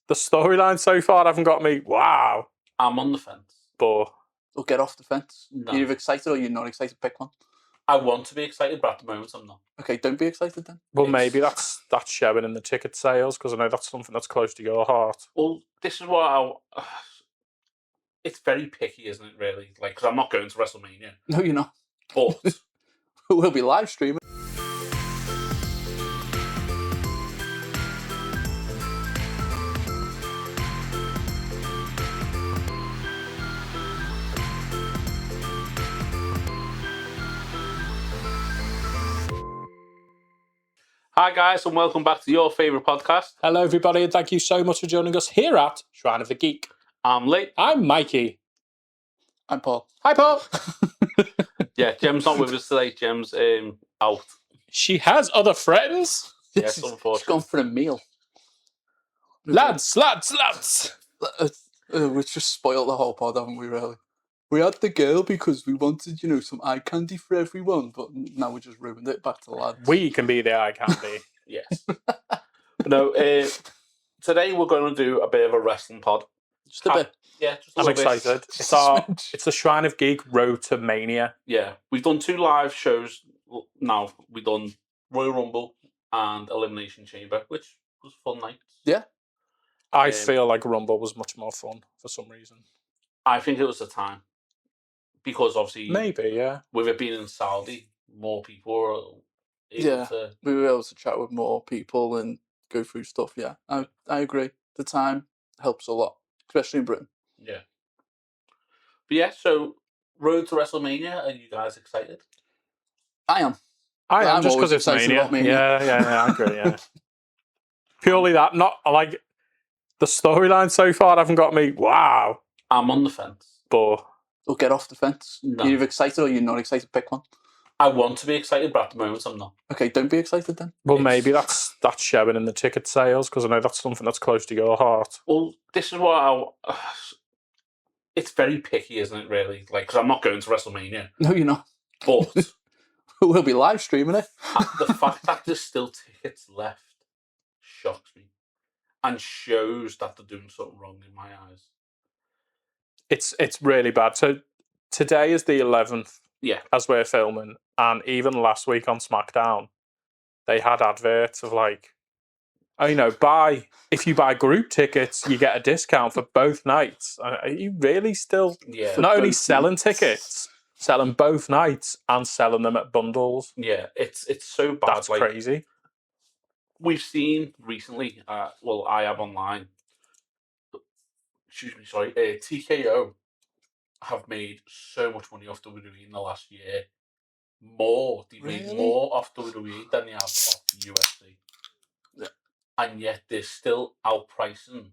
The storyline so far haven't got me. Wow. I'm on the fence. But Or get off the fence. No. You're either excited or you're not excited. Pick one. I want to be excited, but at the moment I'm not. Okay, don't be excited then. well, maybe that's showing in the ticket sales because I know that's something that's close to your heart. Well, this is what it's very picky, isn't it? Really, like because I'm not going to WrestleMania. No, you're not. But We'll be live streaming. hi guys, and welcome back to your favourite podcast. Hello, everybody, and thank you so much for joining us here at Shrine of the Geek. I'm Lee. I'm Mikey. I'm Paul. Hi, Paul. Yeah, Gem's not with us today. Gem's out. She has other friends. Yes, She's unfortunately. gone for a meal. Lads. We've just spoiled the whole pod, haven't we, really? We had the girl because we wanted, some eye candy for everyone, but now we just ruined it. Back to the lads. We can be the eye candy. Yes. No, today we're going to do a bit of a wrestling pod. Just a bit. Yeah, just a I'm little bit. excited. It's the Shrine of Geek Road to Mania. Yeah, we've done 2 live shows now. We've done Royal Rumble and Elimination Chamber, which was fun nights. Yeah. I feel like Rumble was much more fun for some reason. I think it was the time. Because obviously, Maybe, yeah. with it being in Saudi, more people were able to... We were able to chat with more people and go through stuff, yeah. I agree. The time helps a lot, especially in Britain. Yeah. But yeah, so Road to WrestleMania, are you guys excited? I am. I am I'm just always because it's excited Mania. about Mania. Yeah, I agree, yeah. Purely that, not like the storyline so far haven't got me. Wow. I'm on the fence. But Or get off the fence. No. You're either excited or you're not excited. Pick one. I want to be excited, but at the moment I'm not. Okay, don't be excited then. well, maybe that's showing in the ticket sales because I know that's something that's close to your heart. Well, this is what it's very picky, isn't it, really? Like, because I'm not going to WrestleMania. No, you're not. But We'll be live streaming it. the fact that there's still tickets left shocks me and shows that they're doing something wrong in my eyes. It's really bad. So today is the 11th. Yeah. As we're filming, and even last week on SmackDown, they had adverts of like, if you buy group tickets, you get a discount for both nights. Are you really still not only selling tickets, selling both nights and selling them at bundles? Yeah, it's so bad. That's crazy. We've seen recently, I have online, TKO have made so much money off WWE in the last year. They've made more off WWE than they have off UFC. Yeah. And yet they're still outpricing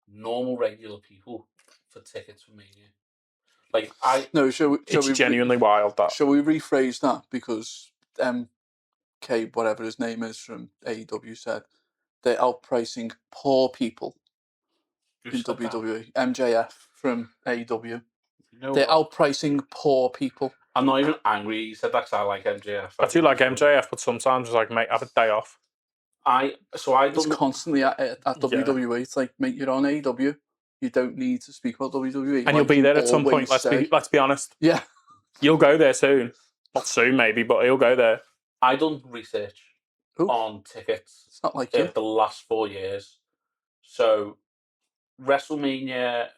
normal, regular people for tickets for Mania. It's genuinely wild. That shall we rephrase that because MK, whatever his name is from AEW, said they're outpricing poor people in WWE. MJF from AEW. They're outpricing poor people. I'm not even angry. He said that because I like MJF. I do like MJF, but sometimes it's like, mate, have a day off. It's constantly at WWE. It's like, mate, you're on AEW. You don't need to speak about WWE. And you'll be there at some point. Let's be honest. Yeah. You'll go there soon. Not soon, maybe, but you'll go there. I done research on tickets. It's not like you. The last 4 years. So, WrestleMania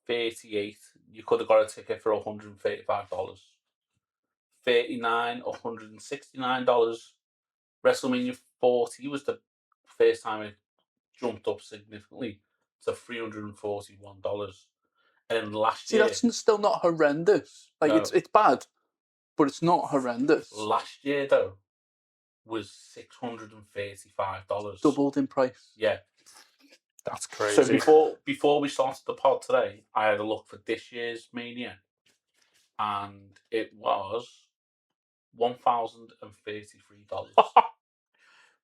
38, you could have got a ticket for $135. 39, $169. WrestleMania 40 was the first time it jumped up significantly to $341. And then last year... See, that's still not horrendous. Like, no. It's bad, but it's not horrendous. Last year, though, was $635. Doubled in price. Yeah. That's crazy. So before we started the pod today, I had a look for this year's Mania, and it was $1,033.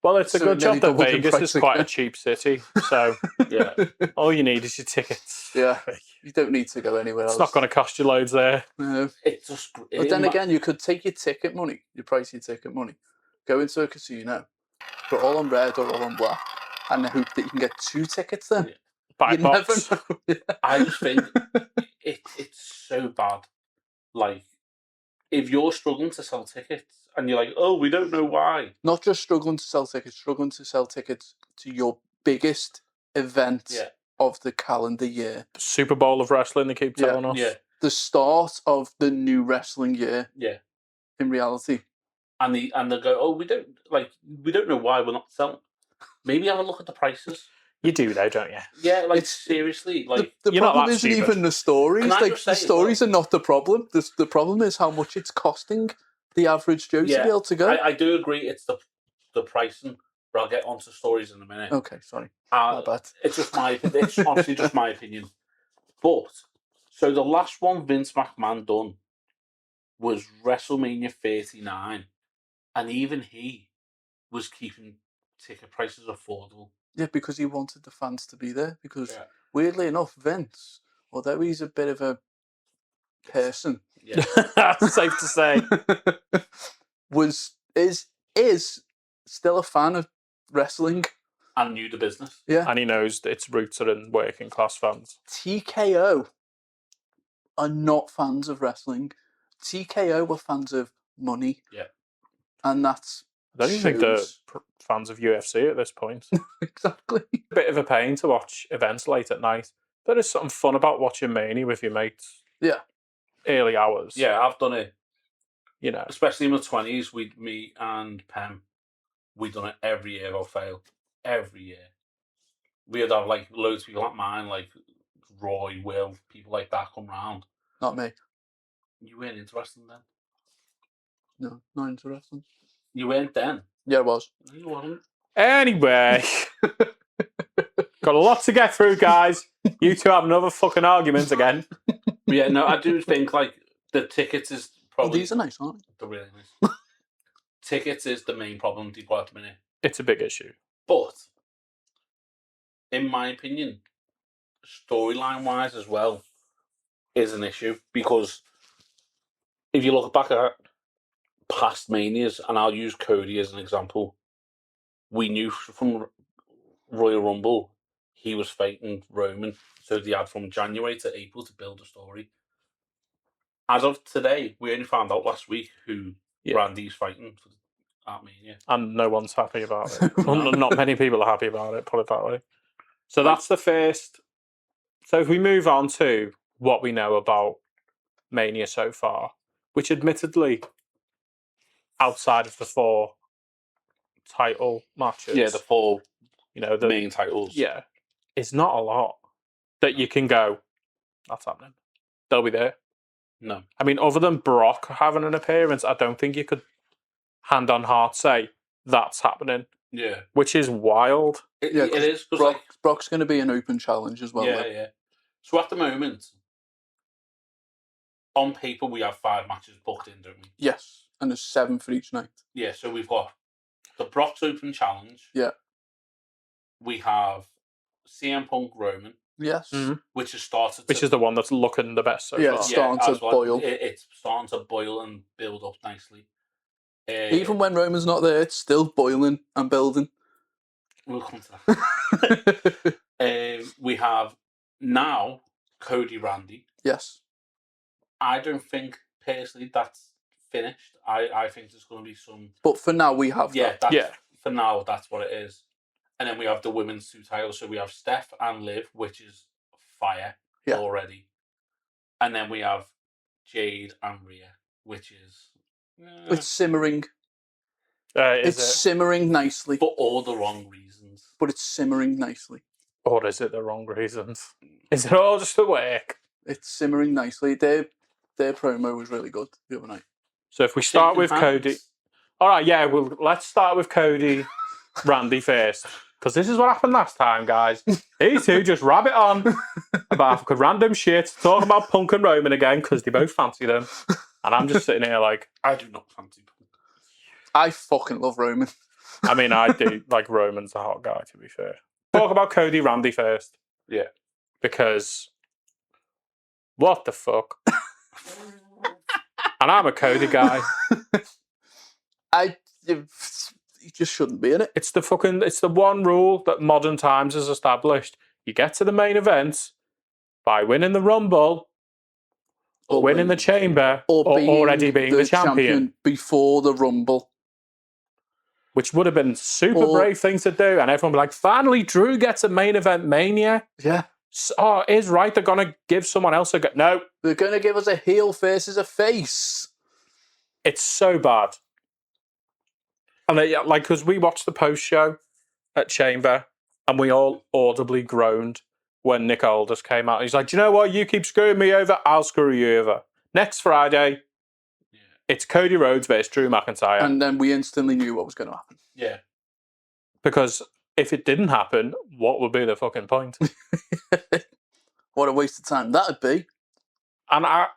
Well, it's a good job that Vegas is quite a cheap city, so yeah, all you need is your tickets. Yeah, you don't need to go anywhere else. It's not going to cost you loads there. No. But then again, you could take your ticket money, your pricey ticket money, go into a casino, put all on red or all on black, and hope that you can get 2 tickets then. Yeah. By You box. never know. I just think it's so bad. Like, if you're struggling to sell tickets and you're like, oh, we don't know why. Not just struggling to sell tickets to your biggest event of the calendar year. Super Bowl of wrestling, they keep telling us. Yeah. The start of the new wrestling year. Yeah. In reality. And they go, oh, we don't know why we're not selling. Maybe have a look at the prices. You do though, don't you? Yeah, like seriously, like the problem isn't even the stories. Like the stories are not the problem. The problem is how much it's costing the average Joe to be able to go. I do agree it's the pricing, but I'll get onto stories in a minute. Okay, sorry. My bad. It's just it's honestly just my opinion. But so the last one Vince McMahon done was WrestleMania 39, and even he was keeping ticket prices affordable. Yeah, because he wanted the fans to be there. Because weirdly enough, Vince, although he's a bit of a person, safe to say, is still a fan of wrestling and knew the business. Yeah, and he knows that its roots are in working class fans. TKO are not fans of wrestling. TKO were fans of money. Yeah, and that's. I don't even think they're fans of UFC at this point. Exactly. A bit of a pain to watch events late at night. There is something fun about watching Mania with your mates. Yeah. Early hours. Yeah, I've done it. You know. Especially in my 20s, me and Pam, we'd done it every year or fail. Every year. We'd have like loads of people like mine, like Roy, Will, people like that come round. Not me. You weren't into wrestling then? No, not into wrestling. You weren't then? Yeah, I was. No, you weren't. Anyway. Got a lot to get through, guys. You two have another fucking argument again. But yeah, no, I do think like the tickets is probably... these are nice, aren't they? They're really nice. Tickets is the main problem you've got at the minute. It's a big issue. But, in my opinion, storyline-wise as well, is an issue. Because if you look back at past Manias, and I'll use Cody as an example, we knew from Royal Rumble he was fighting Roman, so they had from January to April to build a story. As of today, we only found out last week who Randy's fighting at Mania. And no one's happy about it. Well, not many people are happy about it, put it that way. So that's the first. So if we move on to what we know about Mania so far, which admittedly, outside of the 4 title matches, the 4 the main titles, is not a lot that you can go, that's happening. They'll be there. No. I mean, other than Brock having an appearance, I don't think you could hand on heart say that's happening. Yeah. Which is wild. It is. Brock's going to be an open challenge as well. Yeah. So at the moment, on paper, we have 5 matches booked in, don't we? Yes. And there's 7 for each night. Yeah, so we've got the Brock's Open Challenge. Yeah. We have CM Punk Roman. Yes. Mm-hmm. Which has started. Which is the one that's looking the best so far. It's starting to boil. It's starting to boil and build up nicely. Even when Roman's not there, it's still boiling and building. We'll come to that. We have now Cody Randy. Yes. I don't think personally that's finished. I think there's going to be some. But for now, we have that. For now, that's what it is. And then we have the women's 2 titles. So we have Steph and Liv, which is fire already. And then we have Jade and Rhea, which is. It's simmering. It's simmering nicely. For all the wrong reasons. But it's simmering nicely. Or is it the wrong reasons? Is it all just the work? It's simmering nicely. Their promo was really good the other night. So if we start with Cody... All right, let's start with Cody, Randy first. Because this is what happened last time, guys. These two just rabbit on about random shit, talking about Punk and Roman again, because they both fancy them. And I'm just sitting here like... I do not fancy Punk. I fucking love Roman. I mean, I do. Like, Roman's a hot guy, to be fair. Talk about Cody Randy first. Yeah. Because... What the fuck? And I'm a Cody guy. he just shouldn't be in it. It's the one rule that modern times has established. You get to the main event by winning the Rumble, or winning the Chamber, or already being the champion. Before the Rumble. Which would have been super brave thing to do. And everyone would be like, finally, Drew gets a main event Mania. Yeah. Oh, it is right. They're going to give someone else a go. No. They're going to give us a heel versus a face. It's so bad. And because we watched the post show at Chamber and we all audibly groaned when Nick Aldis came out. He's like, do you know what? You keep screwing me over, I'll screw you over. Next Friday, it's Cody Rhodes versus Drew McIntyre. And then we instantly knew what was going to happen. Yeah. Because if it didn't happen, what would be the fucking point? What a waste of time that'd be. And I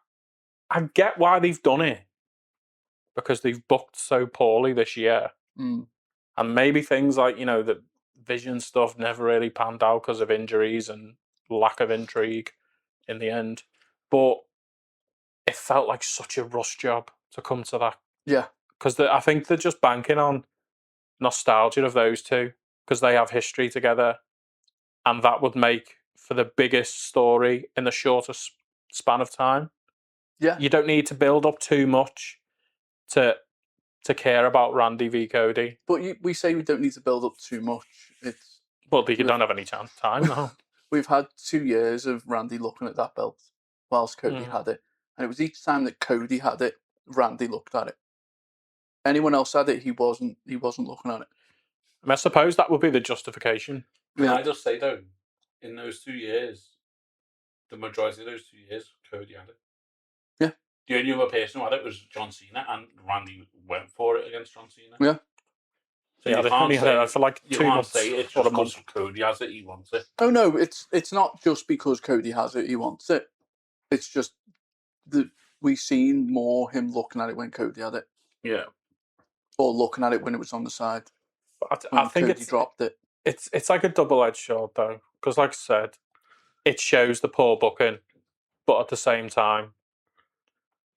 get why they've done it. Because they've booked so poorly this year. Mm. And maybe things like, the Vision stuff never really panned out because of injuries and lack of intrigue in the end. But it felt like such a rush job to come to that. Yeah. Because I think they're just banking on nostalgia of those two because they have history together. And that would make for the biggest story in the shortest span of time. Yeah. You don't need to build up too much to care about Randy v Cody. But we say we don't need to build up too much. But you don't have any time now. We've had 2 years of Randy looking at that belt whilst Cody had it. And it was each time that Cody had it, Randy looked at it. Anyone else had it, he wasn't looking at it. I suppose that would be the justification. Can I just say, though, in those 2 years, the majority of those 2 years, Cody had it. Yeah. The only other person who had it was John Cena, and Randy went for it against John Cena. Yeah. So yeah, you can't say, for like 2 months. Say it's just because Cody has it, he wants it. Oh, no, it's not just because Cody has it, he wants it. It's just that we've seen more him looking at it when Cody had it. Yeah. Or looking at it when it was on the side. But I think Cody dropped it. It's like a double-edged sword, though. Because like I said, it shows the poor booking. But at the same time,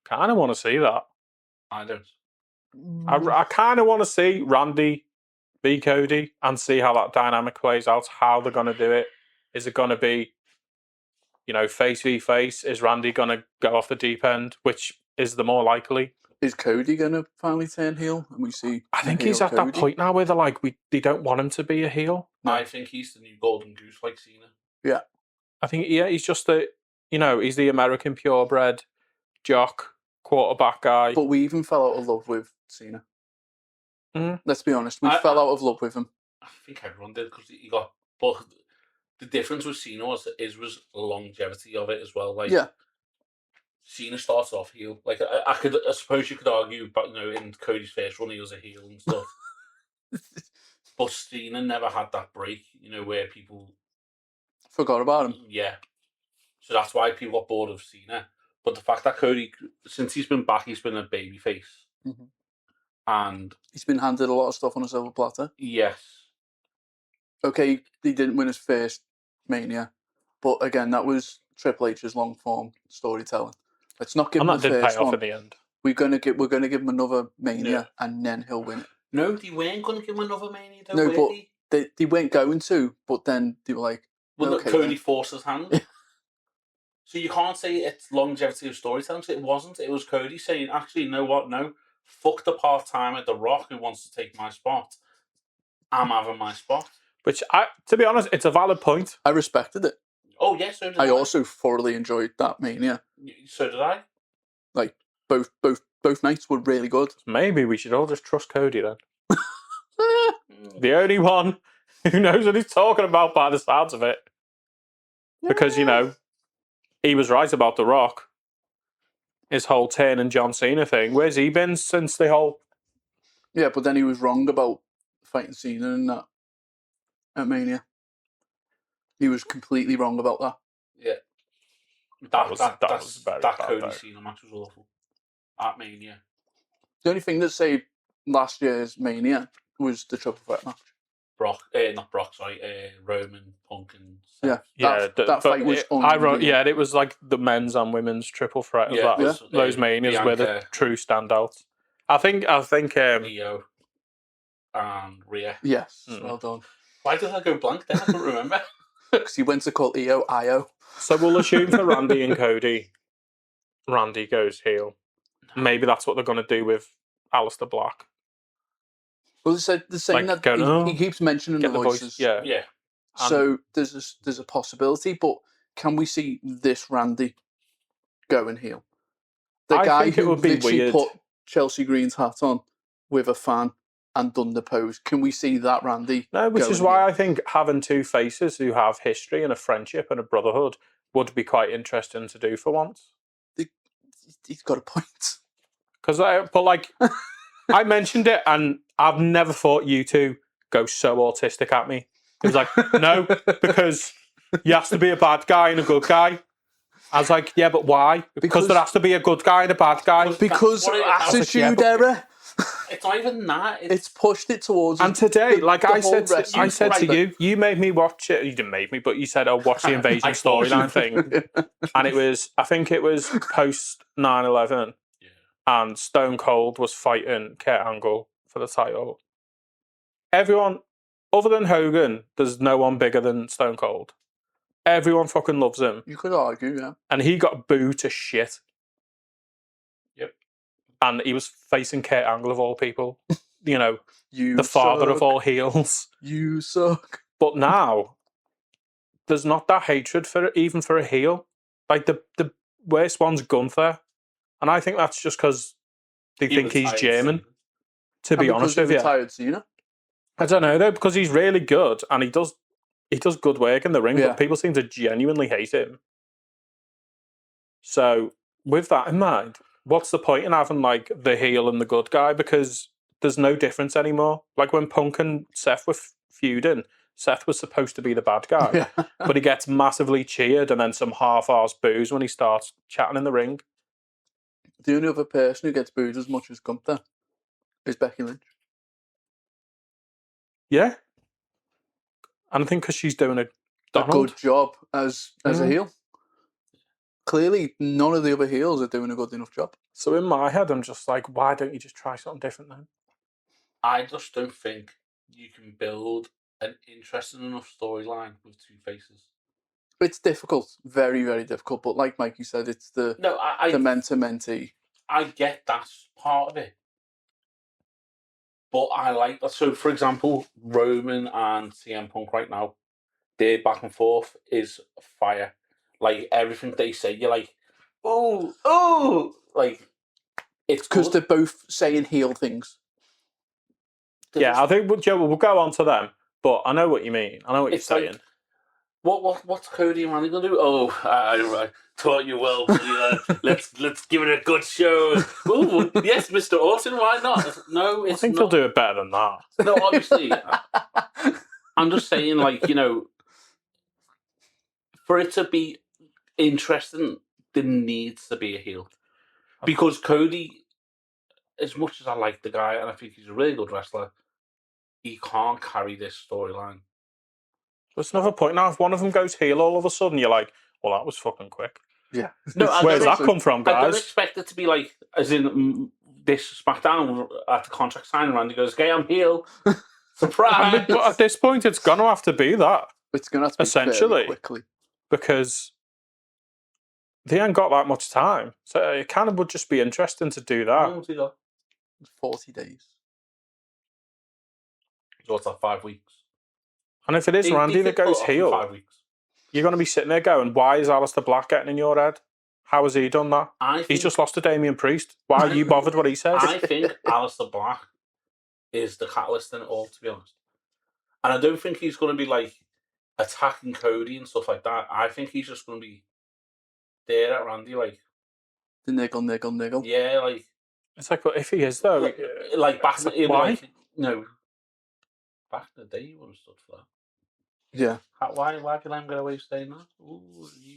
kind of want to see that. I don't. I kind of want to see Randy v Cody and see how that dynamic plays out, how they're going to do it. Is it going to be, face v face? Is Randy going to go off the deep end? Which is the more likely? Is Cody going to finally turn heel? And we see. I think he's at that point now where they're like, they don't want him to be a heel. No. I think he's the new golden goose like Cena. Yeah. I think, he's just he's the American purebred jock quarterback guy. But we even fell out of love with Cena. Mm. Let's be honest, we fell out of love with him. I think everyone did because he got. But the difference with Cena was the longevity of it as well. Like, yeah. Cena starts off heel. Like I suppose you could argue, but in Cody's first run he was a heel and stuff. But Cena never had that break, where people forgot about him. Yeah. So that's why people got bored of Cena. But the fact that Cody, since he's been back, he's been a babyface. Mm-hmm. And he's been handed a lot of stuff on a silver platter. Yes. Okay, he didn't win his first Mania. But again, that was Triple H's long form storytelling. Let's not give him the first one. In the end. We're gonna give him another Mania and then he'll win it. No, they weren't gonna give him another Mania, though, no, but they weren't going to, but then they were like, well, okay, Cody forced his hand. So you can't say it's longevity of storytelling. It wasn't. It was Cody saying, actually, you know what? No, fuck the part-timer, The Rock, who wants to take my spot. I'm having my spot. Which, to be honest, it's a valid point. I respected it. Oh, yes, so did I. I also thoroughly enjoyed that Mania. So did I. Like, both nights were really good. Maybe we should all just trust Cody then. The only one who knows what he's talking about by the sounds of it. Because, he was right about The Rock. His whole turn and John Cena thing. Where's he been since the whole... Yeah, but then he was wrong about fighting Cena and that at Mania. He was completely wrong about that. Yeah. That Cody Cena match was awful. At Mania. The only thing that saved last year's Mania was the triple threat match. Roman, Punk and Seth. That fight was unreal. It was like the men's and women's triple threat. Those Manias were the true standouts. I think Leo and Rhea. Yes, Mm. well done. Why did I go blank then? I can't remember. Because he went to call Io. So we'll assume for Randy and Cody, Randy goes heel. Maybe that's what they're going to do with Aleister Black. Well, they're saying Like, that go, he keeps mentioning Get the the voice. voices. Yeah. Yeah. So there's a possibility, but can we see this Randy going heel? The I guy think it who would be literally weird. put Chelsea Green's hat on with a fan and done the pose. Can we see that Randy? No, which going is why heel? I think having two faces who have history and a friendship and a brotherhood would be quite interesting to do for once. He's got a point. Because I mentioned it, and I've never thought you two go so autistic at me. It was like, no, because you has to be a bad guy and a good guy. I was like, yeah, but why? Because there has to be a good guy and a bad guy. Because What it is- attitude Yeah, but- error. It's not even that. It's pushed it towards. And today, the like whole I said wrestling to aspect. you made me watch it. You didn't make me, but you said, "Oh, watch the invasion I forced storyline you. thing." And I think it was post 9/11, Yeah. and Stone Cold was fighting Kurt Angle for the title. Everyone, other than Hogan, there's no one bigger than Stone Cold. Everyone fucking loves him, You could argue, yeah. and he got booed to shit. Yep. And he was facing Kurt Angle of all people. You know, You the father of suck. all heels. You suck. But now, there's not that hatred even for a heel. Like the worst one's Gunther, and I think that's just because they think he's retired German. soon. To be honest with you, Retired Cena. I don't know though, because he's really good and he does good work in the ring, Yeah. but people seem to genuinely hate him. So with that in mind, what's the point in having like the heel and the good guy? Because there's no difference anymore. Like when Punk and Seth were feuding, Seth was supposed to be the bad guy, Yeah. but he gets massively cheered and then some half-arsed boos when he starts chatting in the ring. The only other person who gets booed as much as Gunther is Becky Lynch. Yeah. And I think because she's doing a A Donald. good job as a Mm. heel. Clearly, none of the other heels are doing a good enough job. So in my head, I'm just like, why don't you just try something different then? I just don't think you can build an interesting enough storyline with two faces. It's difficult, very, very difficult. But like Mikey said, it's the No, I mentor-mentee. I get that part of it. But I like that. So, for example, Roman and CM Punk right now, their back and forth is fire. Like, everything they say, you're like, oh, like, it's Because good. they're both saying heel things. Yeah, I think we'll go on to them, but I know what you mean. I know what It's you're like- saying. What's Cody and Randy gonna do? Oh, I taught you well, buddy. Let's give it a good show. Oh, yes, Mr. Orton. Why not? No, I it's think not. they'll do it better than that. No, obviously. I'm just saying, like, for it to be interesting, there needs to be a heel. Because Cody, as much as I like the guy and I think he's a really good wrestler, he can't carry this storyline. There's another point now. If one of them goes heel all of a sudden, you're like, well, that was fucking quick. Yeah. No, I Where's don't that come from, I don't guys? expect it to be like, as in this SmackDown at the contract signing, Randy goes, okay, I'm heel. Surprise! But at this point, it's going to have to be that, It's going to have to be Essentially. fairly quickly. because they ain't got that much time. So it kind of would just be interesting to do How that. long's he got? 40 days. So what's that, 5 weeks? And if it is He Randy that could pull goes it off in heel, 5 weeks. you're going to be sitting there going, why is Aleister Black getting in your head? How has he done that? I think, He's just lost to Damian Priest. Why are you bothered what he says? I think Aleister Black is the catalyst in it all, to be honest. And I don't think he's going to be like attacking Cody and stuff like that. I think he's just going to be there at Randy, like, The niggle. yeah, like, It's like, but if he is, though, like back in the, why? like, back in the day, you would have stood for that. Yeah. Why have you let him get away with saying that? Ooh,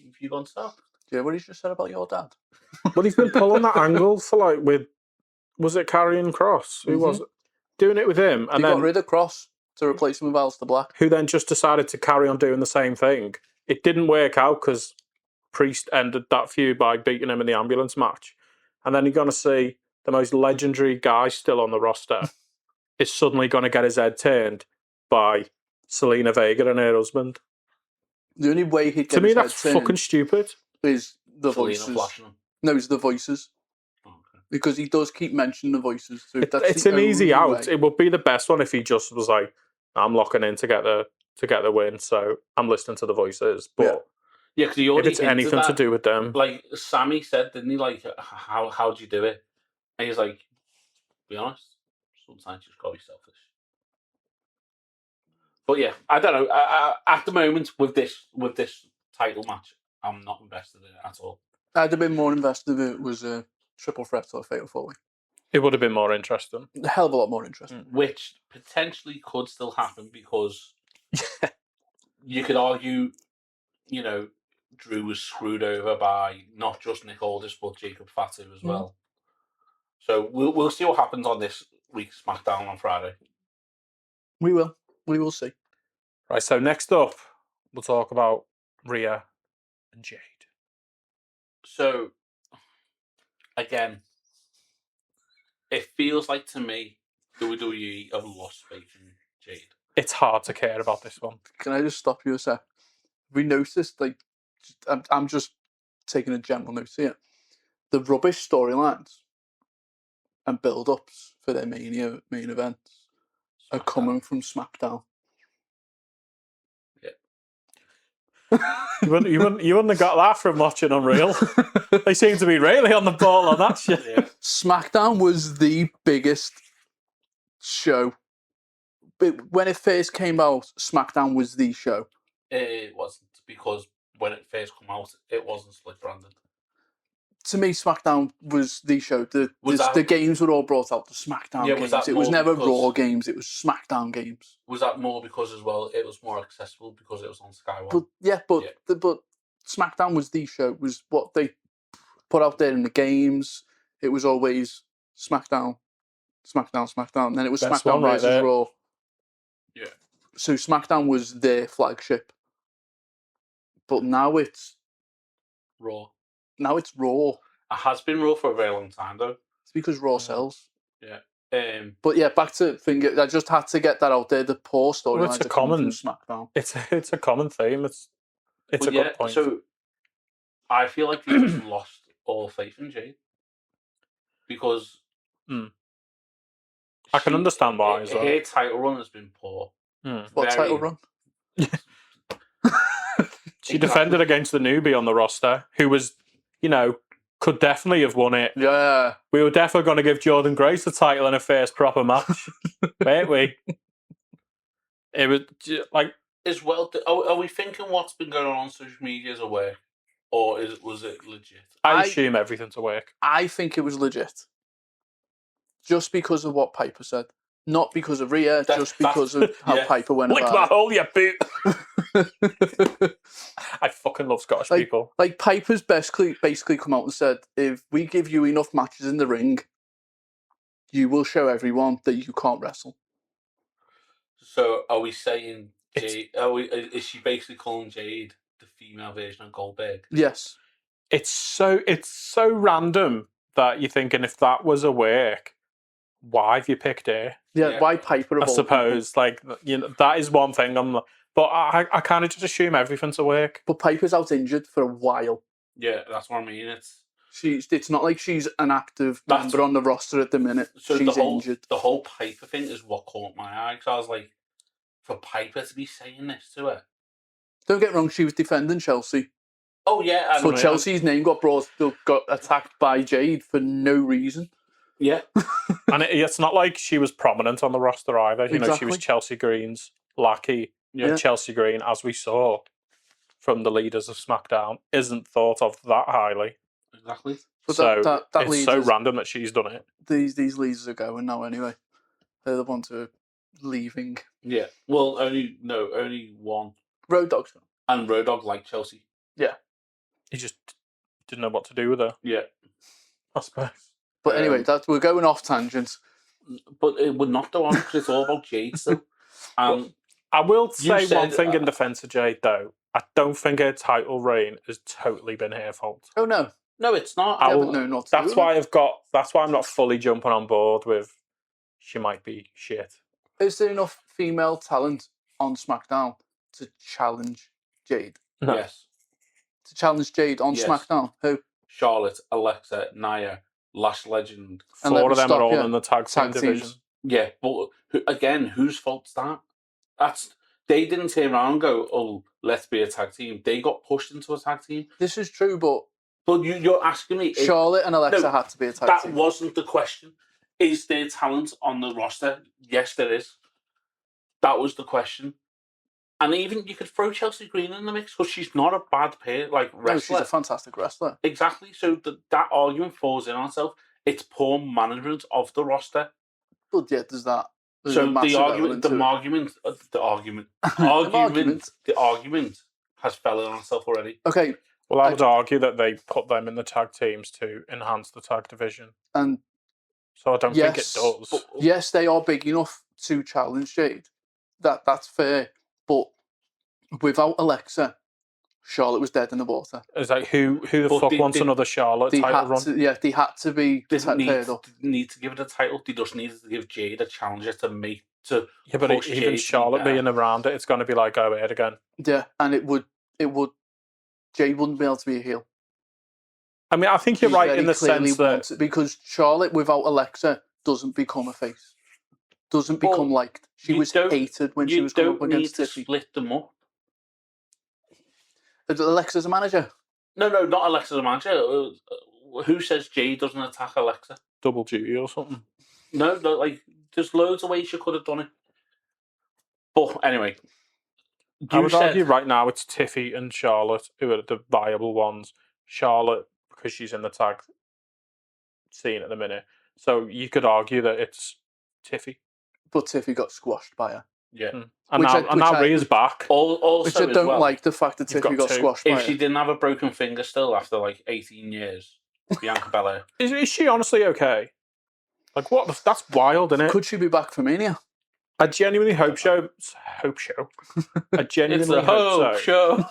if you gone south. Yeah, what he just said about your dad? But he's been pulling that angle for was it Karrion Cross? Who was it? Doing it with him, and They then got rid of Cross to replace him with Aleister Black. who then just decided to carry on doing the same thing. It didn't work out because Priest ended that feud by beating him in the ambulance match. And then you're going to see the most legendary guy still on the roster is suddenly going to get his head turned by Selena Vega and her husband. The only way he'd get To me, his that's head turned fucking stupid. is the Selena voices. flashing him. No, it's the voices. Okay. Because he does keep mentioning the voices. So It's an easy out. way. It would be the best one if he just was like, "I'm locking in to get the win, so I'm listening to the voices." But Yeah, because he if already it's hinted anything that, to do with them, like Sammy said, didn't he? Like, how'd you do it? And he's like, be honest, sometimes you just gotta be selfish. But yeah, I don't know. At the moment, with this title match, I'm not invested in it at all. I'd have been more invested if it was a triple threat or a fatal four-way. it would have been more interesting. A hell of a lot more interesting. Which potentially could still happen because you could argue, you know, Drew was screwed over by not just Nick Aldis but Jacob Fatu as well. So we'll see what happens on this week's SmackDown on Friday. We will see. Right. So next up, we'll talk about Rhea and Jade. So again, it feels like to me WWE have lost faith in Jade. It's hard to care about this one. Can I just stop you a sec? We noticed, like, I'm just taking a general note here. The rubbish storylines and build-ups for their main events are coming from SmackDown. You wouldn't have got that from watching Unreal. They seem to be really on the ball on that shit. Yeah. SmackDown was the biggest show. But when it first came out, SmackDown was the show. It wasn't, because when it first came out, it wasn't split branded. To me, SmackDown was the show. The that- games were all brought out, the SmackDown Yeah, was games. that It was more never because- Raw games, it was SmackDown games. Was that more because as well it was more accessible because it was on Sky One? But but SmackDown was the show. It was what they put out there in the games. It was always SmackDown, SmackDown, SmackDown. And then it was Best SmackDown one right versus there. Raw. Yeah. So SmackDown was their flagship. But now it's Raw. Raw. It has been Raw for a very long time though. It's because Raw sells. Yeah. But yeah, back to thing. I just had to get that out there. The poor storylines Well, it's a are coming common- from SmackDown. It's a common theme. It's But a good point. So I feel like they've just lost all faith in Jade. Because I can understand why as well. Her title run has been poor. What title run? She defended against the newbie on the roster, who was, could definitely have won it. Yeah. We were definitely going to give Jordan Grace the title in a first proper match, weren't we? It was like, As well, are we thinking what's been going on social media as a work? Or was it legit? I assume everything to work. I think it was legit. Just because of what Piper said. Not because of Rhea, just because of how Piper went Lick my about hole, you boot! it. I fucking love Scottish people. Like Piper's basically come out and said, if we give you enough matches in the ring, you will show everyone that you can't wrestle. So are we saying Jade? Is she basically calling Jade the female version of Goldberg? Yes. It's so random that you're thinking, if that was a work, why have you picked her? Yeah, why Piper of I all suppose, that is one thing. But I kind of just assume everything's a work. people. But Piper's out injured for a while. Yeah, that's what I mean. It's not like she's an active member on the roster at the minute. So she's injured. The whole Piper thing is what caught my eye. Because I was like, for Piper to be saying this to her. Don't get me wrong, she was defending Chelsea. Oh yeah, So Chelsea's name got attacked by Jade for no reason. Yeah. And it's not like she was prominent on the roster either. She was Exactly. Chelsea Green's lackey. Yeah. Chelsea Green, as we saw from the leaders of SmackDown, isn't thought of that highly. Exactly. But So that it's leads so us- random that she's done it. These leaders are going now anyway. They're the ones who are leaving. Yeah. Well, only one. Road Dogs. And Road Dogg like Chelsea. He just didn't know what to do with her, Yeah. I suppose. But anyway, we're going off tangents. But it would not go on because it's all about Jade still. I will say said, one thing in defence of Jade, though. I don't think her title reign has totally been her fault. Oh no. No, it's not. Yeah, but no, not That's why I'm not fully jumping on board with she might be shit. Is there enough female talent on SmackDown to challenge Jade? No. Yes. To challenge Jade on Yes. SmackDown? Who? Charlotte, Alexa, Nia, Lash Legend. And let Four me of them stop are all you. in the tag team Tag division. teams. Yeah, but again, whose fault's that? They didn't turn around and go, "Oh, let's be a tag team." They got pushed into a tag team. This is true, but You're asking me, Charlotte and Alexa no, had to be a tag that team. wasn't the question. Is there talent on the roster? Yes, there is. That was the question. And even you could throw Chelsea Green in the mix because she's not a bad pair, like wrestler. No, she's a fantastic wrestler. Exactly. So that argument falls in on itself. It's poor management of the roster. But yeah, there's that. There's So a massive element to it. The argument has fallen on itself already. Okay, Well, I would argue that they put them in the tag teams to enhance the tag division. and So I don't think it yes, does. yes, they are big enough to challenge Jade. That's fair. But without Alexa, Charlotte was dead in the water. It's like who the But fuck they- wants they- another Charlotte They title had run? to, they had to be Didn't paired up. need to give it a title. They just needed to give Jade a challenger to Yeah, but push even Jade Charlotte to be being around it, it's going to be like, go ahead again. Yeah, and it would. Jade wouldn't be able to be a heel. I mean, I think you're He right very in the clearly sense that wants it, because Charlotte without Alexa doesn't become a face. Doesn't become liked. She you was don't- hated when she you was going up don't need against to Tiffy. split them up. Alexa's a manager. No, not Alexa's manager. Who says Jade doesn't attack Alexa? double duty or something. No, like there's loads of ways you could have done it. But anyway, I would argue right now it's Tiffy and Charlotte who are the viable ones. Charlotte, because she's in the tag scene at the minute. So you could argue that it's Tiffy. But Tiffy got squashed by her. Yeah. And now Rhea's back. Also, Which I as don't well, like the fact that You've Tiffy got got two. squashed by if she her. didn't have a broken finger still after like 18 years, Bianca Belair. Is she honestly okay? Like, what? That's wild, isn't it? Could she be back for Mania? I genuinely hope so. I genuinely It's a hope hope so. show.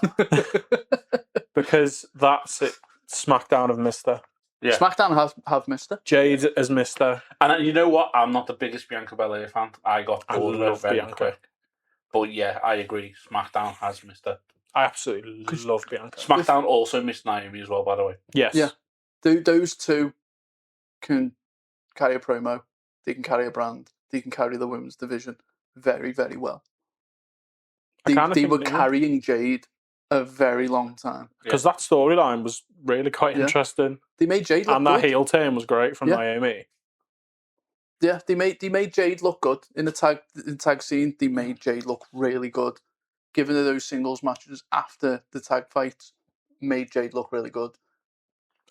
Because that's it. SmackDown have missed her. Yeah. SmackDown have missed her. Jade has missed her. And you know what? I'm not the biggest Bianca Belair fan. I got bored of her love very Bianca. quick. But yeah, I agree. SmackDown has missed her. I absolutely love Bianca. SmackDown also missed Naomi as well, by the way. Yes. Yeah. Those two can carry a promo. They can carry a brand. They can carry the women's division very, very well. They were carrying Jade a very long time. Because that storyline was really quite interesting. They made Jade look And good. that heel turn was great from Yeah. Naomi. Yeah, they made Jade look good in the tag scene. They made Jade look really good. Giving her those singles matches after the tag fights made Jade look really good.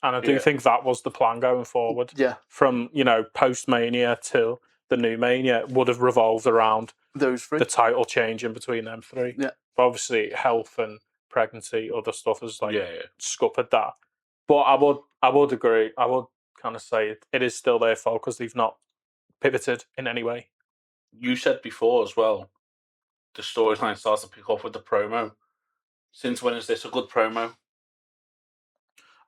And I do think that was the plan going forward. Yeah, From, post Mania till the new Mania would have revolved around those three. the title change in between them three. Yeah. But obviously health and pregnancy, other stuff has scuppered that. But I would agree. I would kind of say it is still their fault because they've not pivoted in any way. You said before as well, the storyline starts to pick up with the promo. Since when is this a good promo?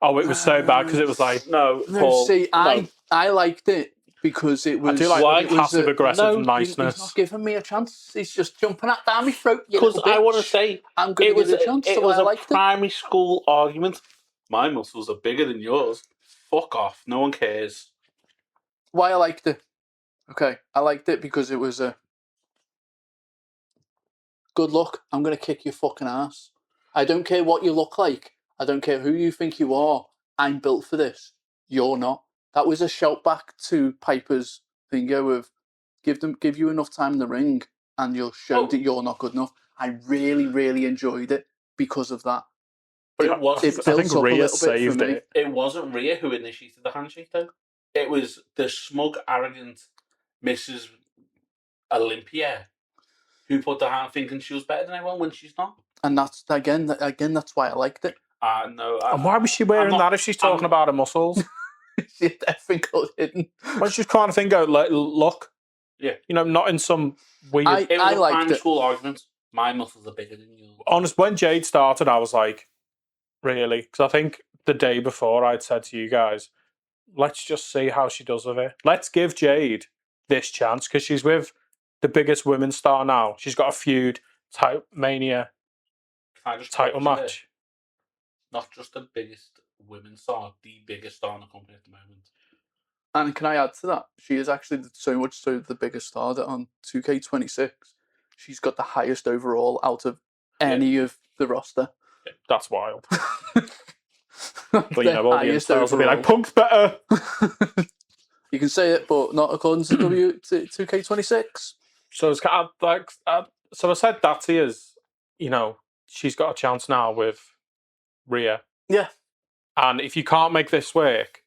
Oh, it was so bad because it was like, no, Paul, see, no. I liked it because it was. I do like it was passive aggressive niceness. He's not giving me a chance. He's just jumping down my throat. Because I want to say, I'm going to give it a chance. It so was I a liked it. primary school argument. My muscles are bigger than yours. Fuck off. No one cares. Why I liked it? Okay, I liked it because it was a good luck. I'm going to kick your fucking ass. I don't care what you look like. I don't care who you think you are. I'm built for this. You're not. That was a shout back to Piper's thingo of give you enough time in the ring and you'll show that you're not good enough. I really, really enjoyed it because of that. But I think built up a Rhea little bit saved for me. it. it wasn't Rhea who initiated the handshake, though. It was the smug, arrogant Mrs. Olympia who put the hand thinking she was better than everyone when she's not. And that's again that's why I liked it. No. And why was she wearing that if she's talking about her muscles? She had that finger hidden. Why she's kind of think, look. Yeah. Not in some weird... It was a liked primary it. school argument. My muscles are bigger than yours. Honest, when Jade started, I was like, really? Because I think the day before I'd said to you guys, let's just see how she does with it. Let's give Jade this chance because she's with the biggest women's star now. She's got a feud, Mania Can I just title correct you there? match. Not just the biggest women's star, the biggest star in the company at the moment. And can I add to that? She is actually so much so the biggest star that on 2K26, she's got the highest overall out of any of the roster. That's wild. But But you know, all the highest incels will be like, overall. Punk's better. You can say it, but not according to 2K26. So it's kind of like, so I said that to you is, you know, she's got a chance now with Rhea. Yeah. And if you can't make this work,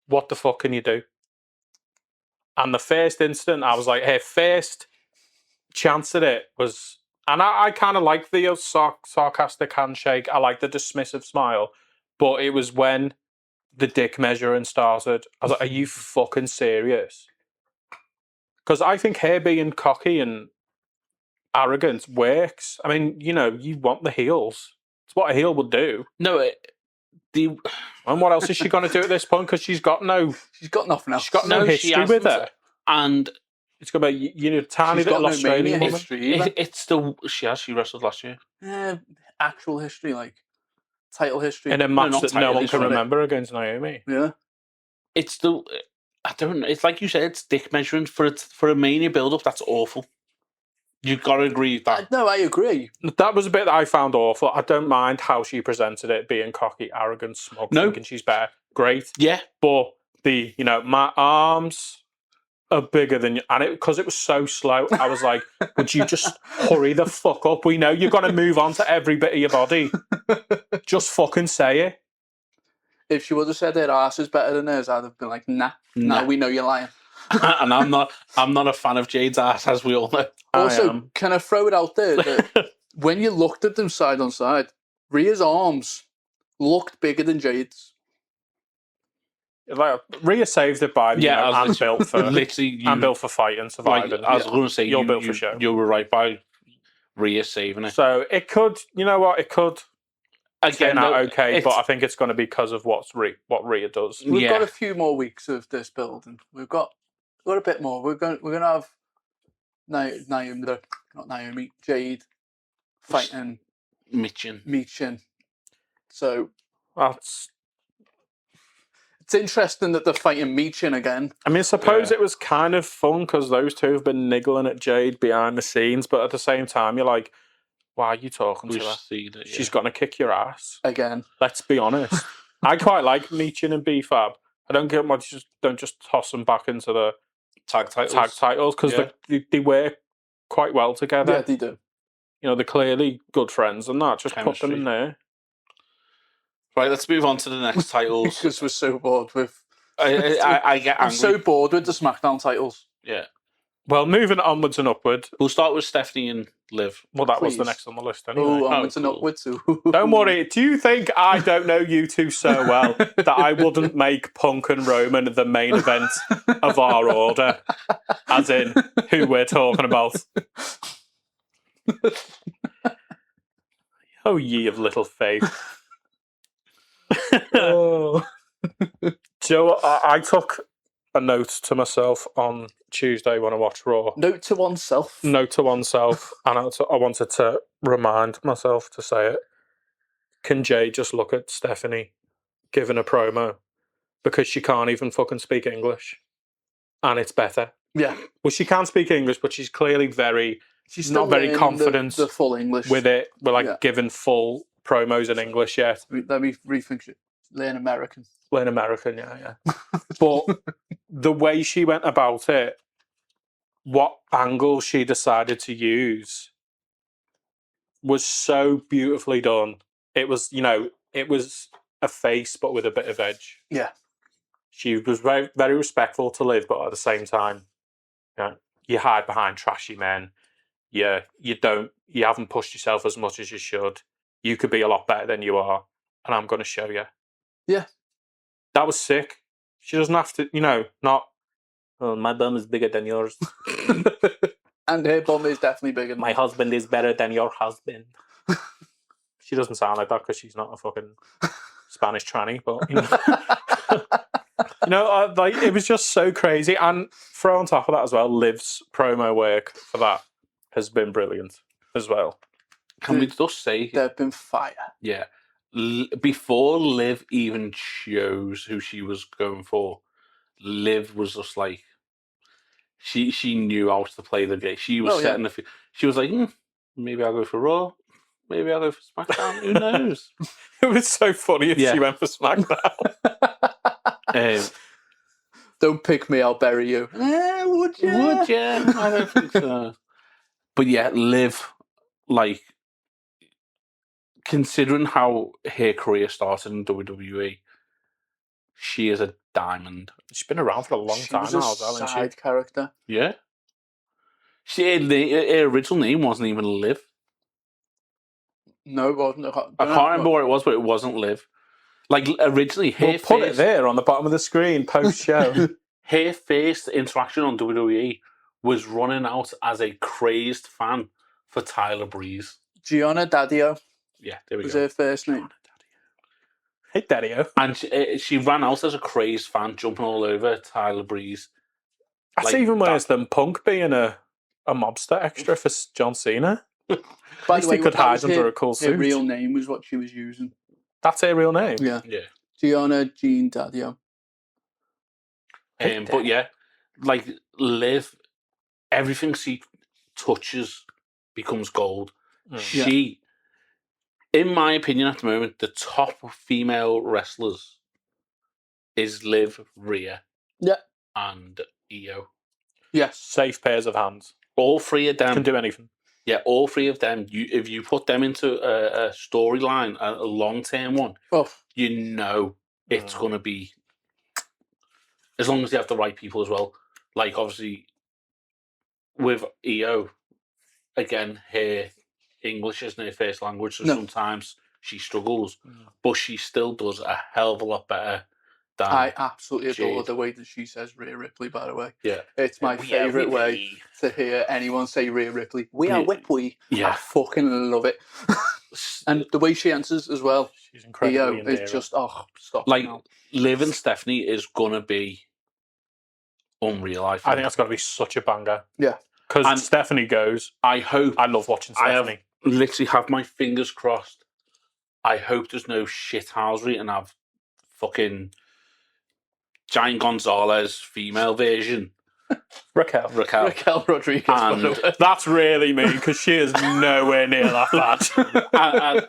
what the fuck can you do? And the first instant, I was like, hey, first chance at it was, and I kind of like the sarcastic handshake. I like the dismissive smile. But it was when the dick measuring started. I was like, are you fucking serious? Because I think her being cocky and arrogant works. I mean, you know, you want the heels. It's what a heel would do. No, And what else is she going to do at this point? Because she's got nothing else. She's got no she history with hasn't. her. And It's going to be, you know, a tiny She's got little no Australian Mania woman. history either. it's the she wrestled last year. Actual history, like title history. In a match not that no title one can history. remember against Naomi. Yeah. It's the I don't know. It's like you said. It's dick measuring for a Mania build up. That's awful. You've got to agree with that. No, I agree. That was a bit that I found awful. I don't mind how she presented it, being cocky, arrogant, smug, thinking she's better. Great. Yeah. But the, you know, my arms are bigger than you. And because it was so slow, I was like, would you just hurry the fuck up? We know you're going to move on to every bit of your body. Just fucking say it. If she would have said her ass is better than hers, I'd have been like, nah. We know you're lying. And I'm not a fan of Jade's ass, as we all know. Also, can I throw it out there that when you looked at them side on side, Rhea's arms looked bigger than Jade's. Like, Rhea saved it by, you know, I'm built for literally, I'm built for fighting, surviving. I was going to say, you're built for show. You were right by Rhea saving it. So it could, you know what, it could turn out okay, but I think it's going to be because of what Rhea does. We've got a few more weeks of this build, and we've got a bit more. We're going to have Jade fighting Michin. So it's interesting that they're fighting Michin again. I mean, suppose it was kind of fun because those two have been niggling at Jade behind the scenes, but at the same time, you're like, why are you talking to her? She's going to kick your ass. Again. Let's be honest. I quite like Michin and B-Fab. I don't get much, don't just toss them back into the tag titles because they work quite well together. Yeah, they do. You know, they're clearly good friends and that. Just put them in there. Right, let's move on to the next titles. Because we're so bored with... I get angry. I'm so bored with the SmackDown titles. Yeah. Well, moving onwards and upward. We'll start with Stephanie and Liv. Well, that was the next on the list anyway. Onwards and upwards. Don't worry. Do you think I don't know you two so well that I wouldn't make Punk and Roman the main event of our order? As in, who we're talking about. Oh, ye of little faith. So I took a note to myself on Tuesday when I watched Raw. Note to oneself. Note to oneself, and I wanted to remind myself to say it. Can Jay just look at Stephanie giving a promo because she can't even fucking speak English, and it's better. Yeah. Well, she can speak English, but she's clearly she's not very confident the full English with it. We're giving full promos in English yet. Let me rethink it. Learn American. Learn American, yeah. But the way she went about it, what angle she decided to use was so beautifully done. It was, it was a face, but with a bit of edge. Yeah. She was very, very respectful to Liv, but at the same time, you hide behind trashy men. You haven't pushed yourself as much as you should. You could be a lot better than you are, and I'm going to show you. Yeah. That was sick. She doesn't have to, not, oh, my bum is bigger than yours. And her bum is definitely bigger than my husband is better than your husband. She doesn't sound like that because she's not a fucking Spanish tranny, but, No, like it was just so crazy. And throw on top of that as well, Liv's promo work for that has been brilliant as well. Can we just say, They've been fire. yeah, before Liv even chose who she was going for, Liv was just like, she knew how to play the game. She was setting the. She was like, maybe I'll go for Raw. Maybe I'll go for SmackDown. Who knows? It was so funny if she went for SmackDown. Don't pick me, I'll bury you. Would you? Would you? I don't think so. But yeah, Liv, like, considering how her career started in WWE, she is a diamond. She's been around for a long time was now, a as well, isn't side she? character. Yeah. Her original name wasn't even Liv. No, it wasn't. I can't remember what it was, but it wasn't Liv. Like, originally, We'll put it there on the bottom of the screen post-show. her first interaction on WWE was running out as a crazed fan for Tyler Breeze. Gianna Daddio Yeah, there we was go. her first name. Hey, Daddy-O. And she ran out as a crazed fan, jumping all over Tyler Breeze. That's Like, even worse than Punk being a mobster extra for John Cena. By least the way, he could that was hide under her- a cool Her suit. real name was what she was using. That's her real name. Yeah. Yeah. Gianna Jean Daddio. But yeah, like, Liv, everything she touches becomes gold. She, in my opinion at the moment, the top female wrestlers is Liv, Rhea, and Io. Yes. Safe pairs of hands. All three of them Can do anything. Yeah, all three of them. If you put them into a storyline, a long-term one, you know it's going to be, as long as you have the right people as well. Like, obviously, with Io, again, her English isn't her first language, so sometimes she struggles, but she still does a hell of a lot better than I absolutely adore Jade. the way that she says Rhea Ripley, by the way. Yeah. It's my favourite way to hear anyone say Rhea Ripley. We are Whipwee. Yeah. I fucking love it. And the way she answers as well. She's incredibly Io endearing. is just, stop. Like, now. Liv and Stephanie is going to be unreal, I think. I think that's got to be such a banger. Yeah. Because Stephanie goes. I hope. I love watching Stephanie. I literally have my fingers crossed. I hope there's no shithousery and have fucking Giant Gonzalez female version. Raquel. Raquel Rodriguez. And that's really mean because she is nowhere near that bad.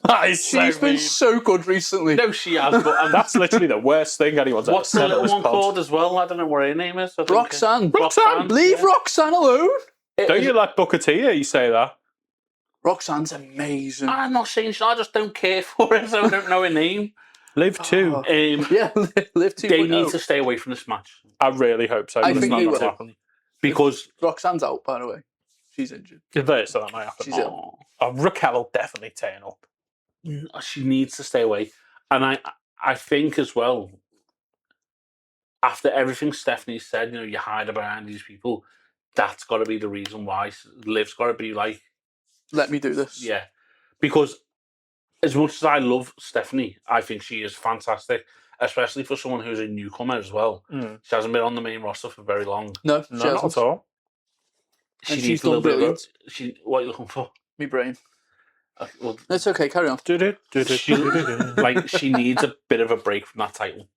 and she's been so good recently. No, she has. But that's literally the worst thing anyone's ever said. What's the little one called as well? I don't know what her name is. Roxanne. Roxanne. Leave Roxanne alone. Don't you let Booker T hear you say that? Roxanne's amazing. I'm not saying I just don't care for her, so I don't know her name. Liv 2. Liv 2. They need to stay away from this match. I really hope so. I think not they gonna will. happen. Because Roxanne's out, by the way. She's injured. So that might happen. She's ill. Raquel will definitely turn up. She needs to stay away. And I think as well, after everything Stephanie said, you hide behind these people, that's got to be the reason why. Liv's got to be like, let me do this. Yeah. Because as much as I love Stephanie, I think she is fantastic, especially for someone who's a newcomer as well. She hasn't been on the main roster for very long. No, not at all. She and needs she's a little done bit brilliant. What are you looking for? Me brain. Well, It's okay, carry on. she needs a bit of a break from that title.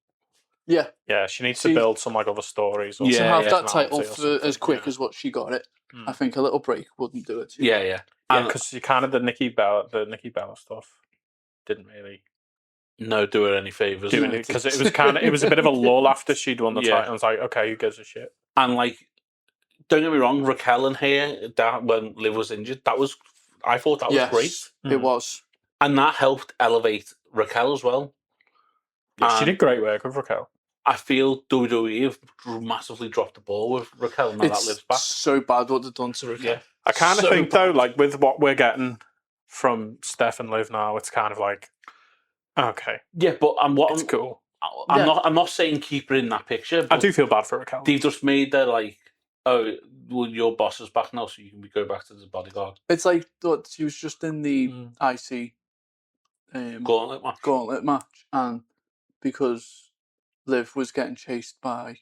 Yeah. Yeah, she needs to build some other stories. Or to have that personality title or for as quick as what she got it, I think a little break wouldn't do it. Yeah. Because you kind of the Nikki Bella stuff didn't really do her any favors. Because it was a bit of a lull after she'd won the title. It's like, okay, who gives a shit? And like, don't get me wrong, Raquel and her when Liv was injured, I thought that was great. It was, and that helped elevate Raquel as well. Yeah, she did great work with Raquel. I feel WWE have massively dropped the ball with Raquel now that Liv's back. So bad what they've done to Raquel. Yeah. I kind of think though, like with what we're getting from Steph and Liv now, it's kind of like, okay, yeah, but it's cool. I'm not saying keep her in that picture. But I do feel bad for Raquel. They've just made her like, oh, well, your boss is back now, so you can go back to the bodyguard. It's like she was just in the IC Gauntlet match, and because Liv was getting chased by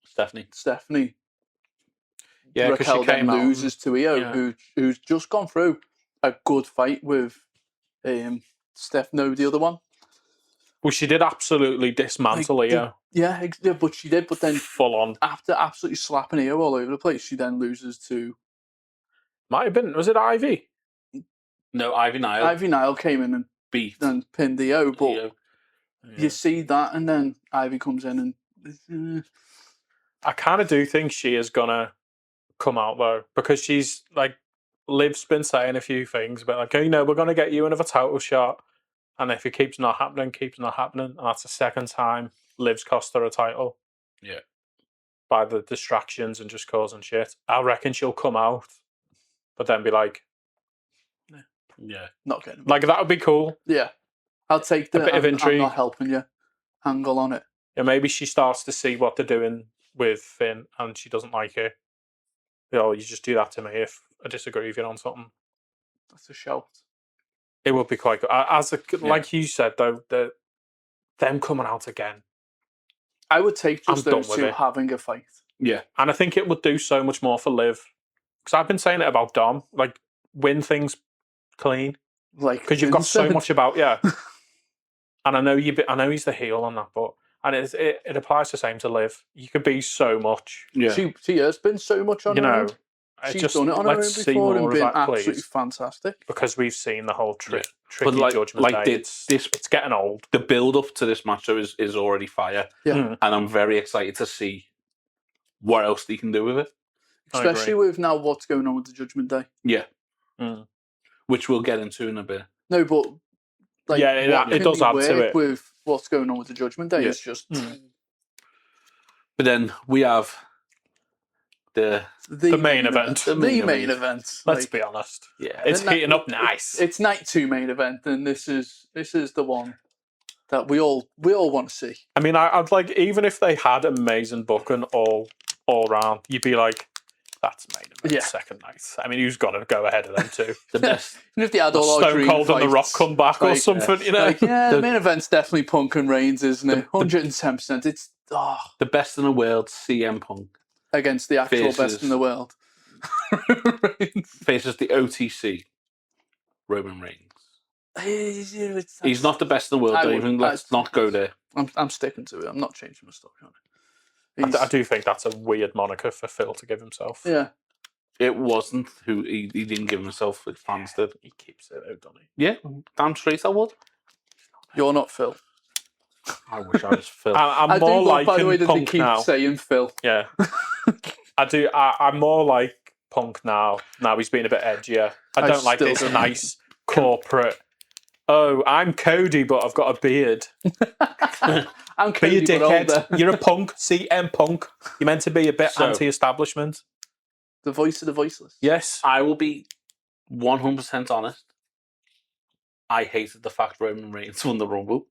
Stephanie. Yeah, because she Raquel then came out. loses to Io, yeah. who's just gone through a good fight with Stephanie, the other one. Well, she did absolutely dismantle Io. Yeah, but she did. But then full on. after absolutely slapping Io all over the place, she then loses to. Might have been. Was it Ivy? No, Ivy Nile. Ivy Nile came in and beat and pinned Io, but Io. you see that, and then Ivy comes in and. I kind of do think she is gonna come out though, because she's like, Liv's been saying a few things, but like, we're gonna get you another title shot, and if it keeps not happening, and that's the second time Liv's cost her a title. Yeah. By the distractions and just causing shit. I reckon she'll come out, but then be like, yeah, not getting like that would be cool. Yeah, I'll take the bit of intrigue. I'm not helping you angle on it. Yeah, maybe she starts to see what they're doing with Finn, and she doesn't like it. You just do that to me if I disagree with you on something. That's a shout. It would be quite good. Like you said though, them coming out again. I would take just I'm those done two with it. having a fight. Yeah, and I think it would do so much more for Liv. Because I've been saying it about Dom, like win things clean, like because you've got so much about And I know he's the heel on that, but it applies the same to Liv. You could be so much. yeah. She has been so much on her own. She's done it on her own before and been absolutely fantastic. Because we've seen the whole tricky But Judgment Day. It's getting old. The build up to this match is already fire. Yeah. And I'm very excited to see what else they can do with it. Especially with now what's going on with the Judgment Day. Yeah. Which we'll get into in a bit. No, but like, it does add to it. With what's going on with the Judgment Day, it's just. But then we have the main event. The main event. Let's be honest. Yeah, it's heating up nice. It's night 2 main event, and this is the one that we all want to see. I mean, I'd like, even if they had amazing booking all round, you'd be like, that's main event, second night. I mean, who's got to go ahead of them too? The best. And if they had all our Stone Cold and The Rock come back or something, the main event's definitely Punk and Reigns, isn't it? 110%. It's the best in the world, CM Punk. Against the actual best in the world. Faces the OTC, Roman Reigns. He's not the best in the world, let's not go there. I'm sticking to it. I'm not changing my story on it. I do think that's a weird moniker for Phil to give himself. Yeah. It wasn't who he didn't give himself, fans did. He keeps it out, doesn't he? Yeah, damn straight I would. You're not Phil. I wish I was Phil. I'm more like Punk now. By the way, that they keep saying Phil. Yeah. I do. I'm more like Punk now. Now he's being a bit edgier. I don't like this nice corporate. Oh, I'm Cody, but I've got a beard. I'm Cody, be a dickhead. You're a punk. CM Punk. You're meant to be a bit anti-establishment. The voice of the voiceless. Yes. I will be 100% honest. I hated the fact Roman Reigns won the Rumble.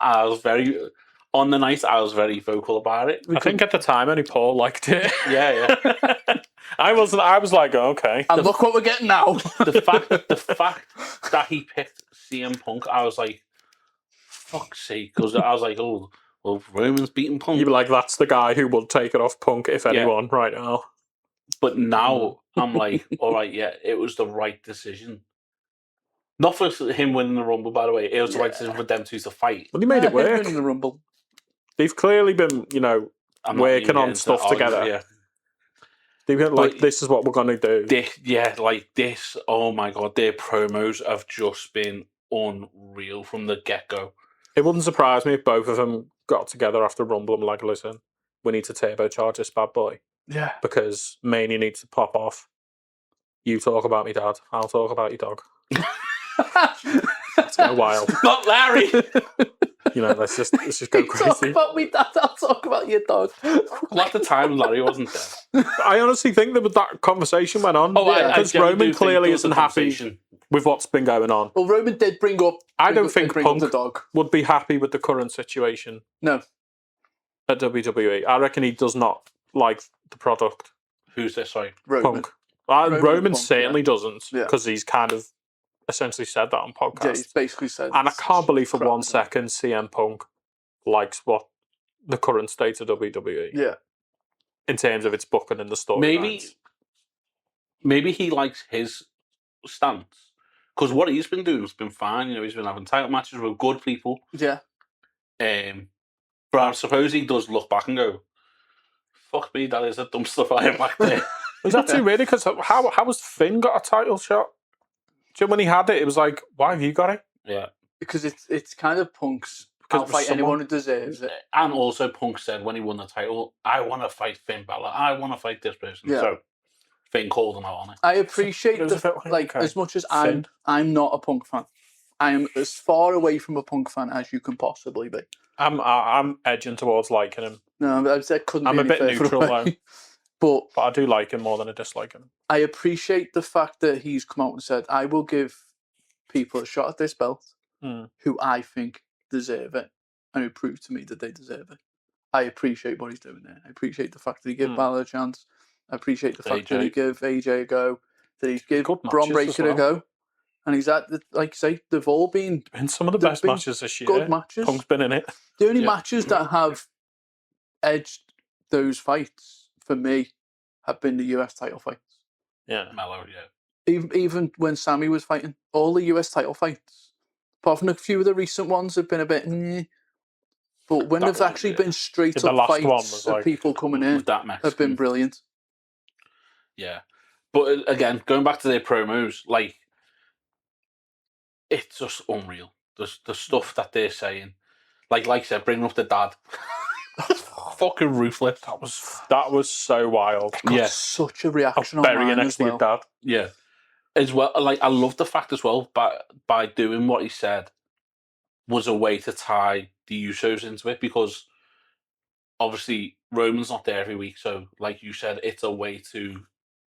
On the night, I was very vocal about it. I think at the time only Paul liked it. Yeah. I was like, okay. And look what we're getting now. The fact that he picked CM Punk, I was like, fuck's sake. Because I was like, oh, well, Roman's beating Punk. You'd be like, that's the guy who would take it off Punk, if anyone, right now. But now, I'm like, all right, yeah, it was the right decision. Not for him winning the Rumble, by the way. It was the right decision for them two to fight. Well, he made it work. Winning the Rumble. They've clearly been, working on stuff together. Yeah. They've been like, this is what we're going to do. This, oh my God, their promos have just been unreal from the get-go. It wouldn't surprise me if both of them got together after Rumble and were like, listen, we need to turbocharge this bad boy. Yeah. Because Mania needs to pop off. You talk about me, Dad. I'll talk about your dog. Let's go wild. Not Larry. Let's just go crazy. Talk about me, Dad. I'll talk about your dog. Well, at the time, Larry wasn't there. I honestly think that conversation went on. Because Roman clearly isn't happy with what's been going on. Well, Roman did bring up. I don't think Punk the dog would be happy with the current situation. No. At WWE, I reckon he does not like the product. Who's this? Sorry, Roman. Punk. Roman certainly doesn't, because he's kind of essentially said that on podcasts. Yeah, he's basically said. And I can't believe for 1 second CM Punk likes what the current state of WWE Yeah. in terms of its booking and the storylines. Maybe he likes his stance because what he's been doing has been fine. He's been having title matches with good people. Yeah. But I suppose he does look back and go, "Fuck me, that is a dumpster fire back there." Was that too weird? Because how has Finn got a title shot? Do you know when he had it, it was like, why have you got it? Yeah. Because it's kind of Punk's. Because I'll it was fight anyone who deserves it. And also Punk said when he won the title, I want to fight Finn Balor. I want to fight this person. Yeah. So Finn called him out on it. I appreciate It was a bit like, okay, as much as Finn. I'm not a Punk fan. I'm as far away from a Punk fan as you can possibly be. I'm edging towards liking him. No, I said couldn't. I'm be a any bit further neutral away. though. But I do like him more than I dislike him. I appreciate the fact that he's come out and said, I will give people a shot at this belt who I think deserve it and who prove to me that they deserve it. I appreciate what he's doing there. I appreciate the fact that he gave Balor a chance. I appreciate the fact that he gave AJ a go, that he gave Braun Breaker a go. And he's at, like you say, they've all been some of the best matches this year. Good matches. Punk's been in it. The only matches that have edged those fights for me have been the US title fights. Yeah, Mellow, yeah. Even when Sammy was fighting, all the US title fights, apart from a few of the recent ones, have been a bit. But when they've actually been straight up fights of people coming in, have been brilliant. Yeah, but again, going back to their promos, like it's just unreal. The stuff that they're saying, like I said, bringing up the dad. Fucking ruthless. That was so wild. Yeah, such a reaction online as well. Dad. Yeah, as well. Like I love the fact as well, by doing what he said, was a way to tie the Usos into it because obviously Roman's not there every week. So, like you said, it's a way to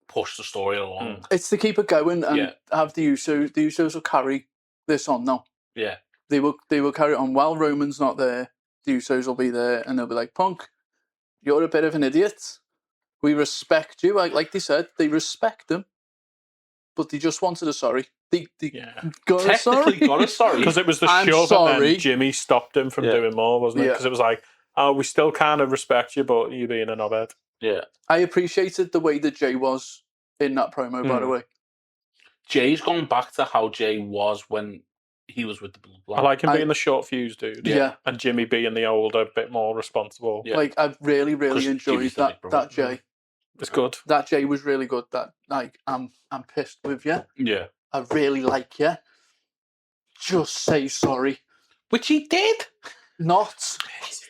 push the story along. It's to keep it going and have the Usos. The Usos will carry this on now. Yeah, they will carry it on while Roman's not there. The Usos will be there and they'll be like, Punk, you're a bit of an idiot. We respect you. Like they said, they respect him, but they just wanted a sorry. They got a sorry. Got a sorry. Because it was the shove and then Jimmy stopped him from doing more, wasn't it? Because it was like, oh, we still kind of respect you, but you being a knobhead. Yeah. I appreciated the way that Jay was in that promo, by the way. Jay's gone back to how Jay was when he was with the Bloodline. I like him being the short fuse dude. Yeah. And Jimmy being the older, bit more responsible. Yeah. Like, I really, really enjoyed that Jay. It's good. That Jay was really good. That, like, I'm pissed with you. Yeah. I really like you. Just say sorry. Which he did. Not.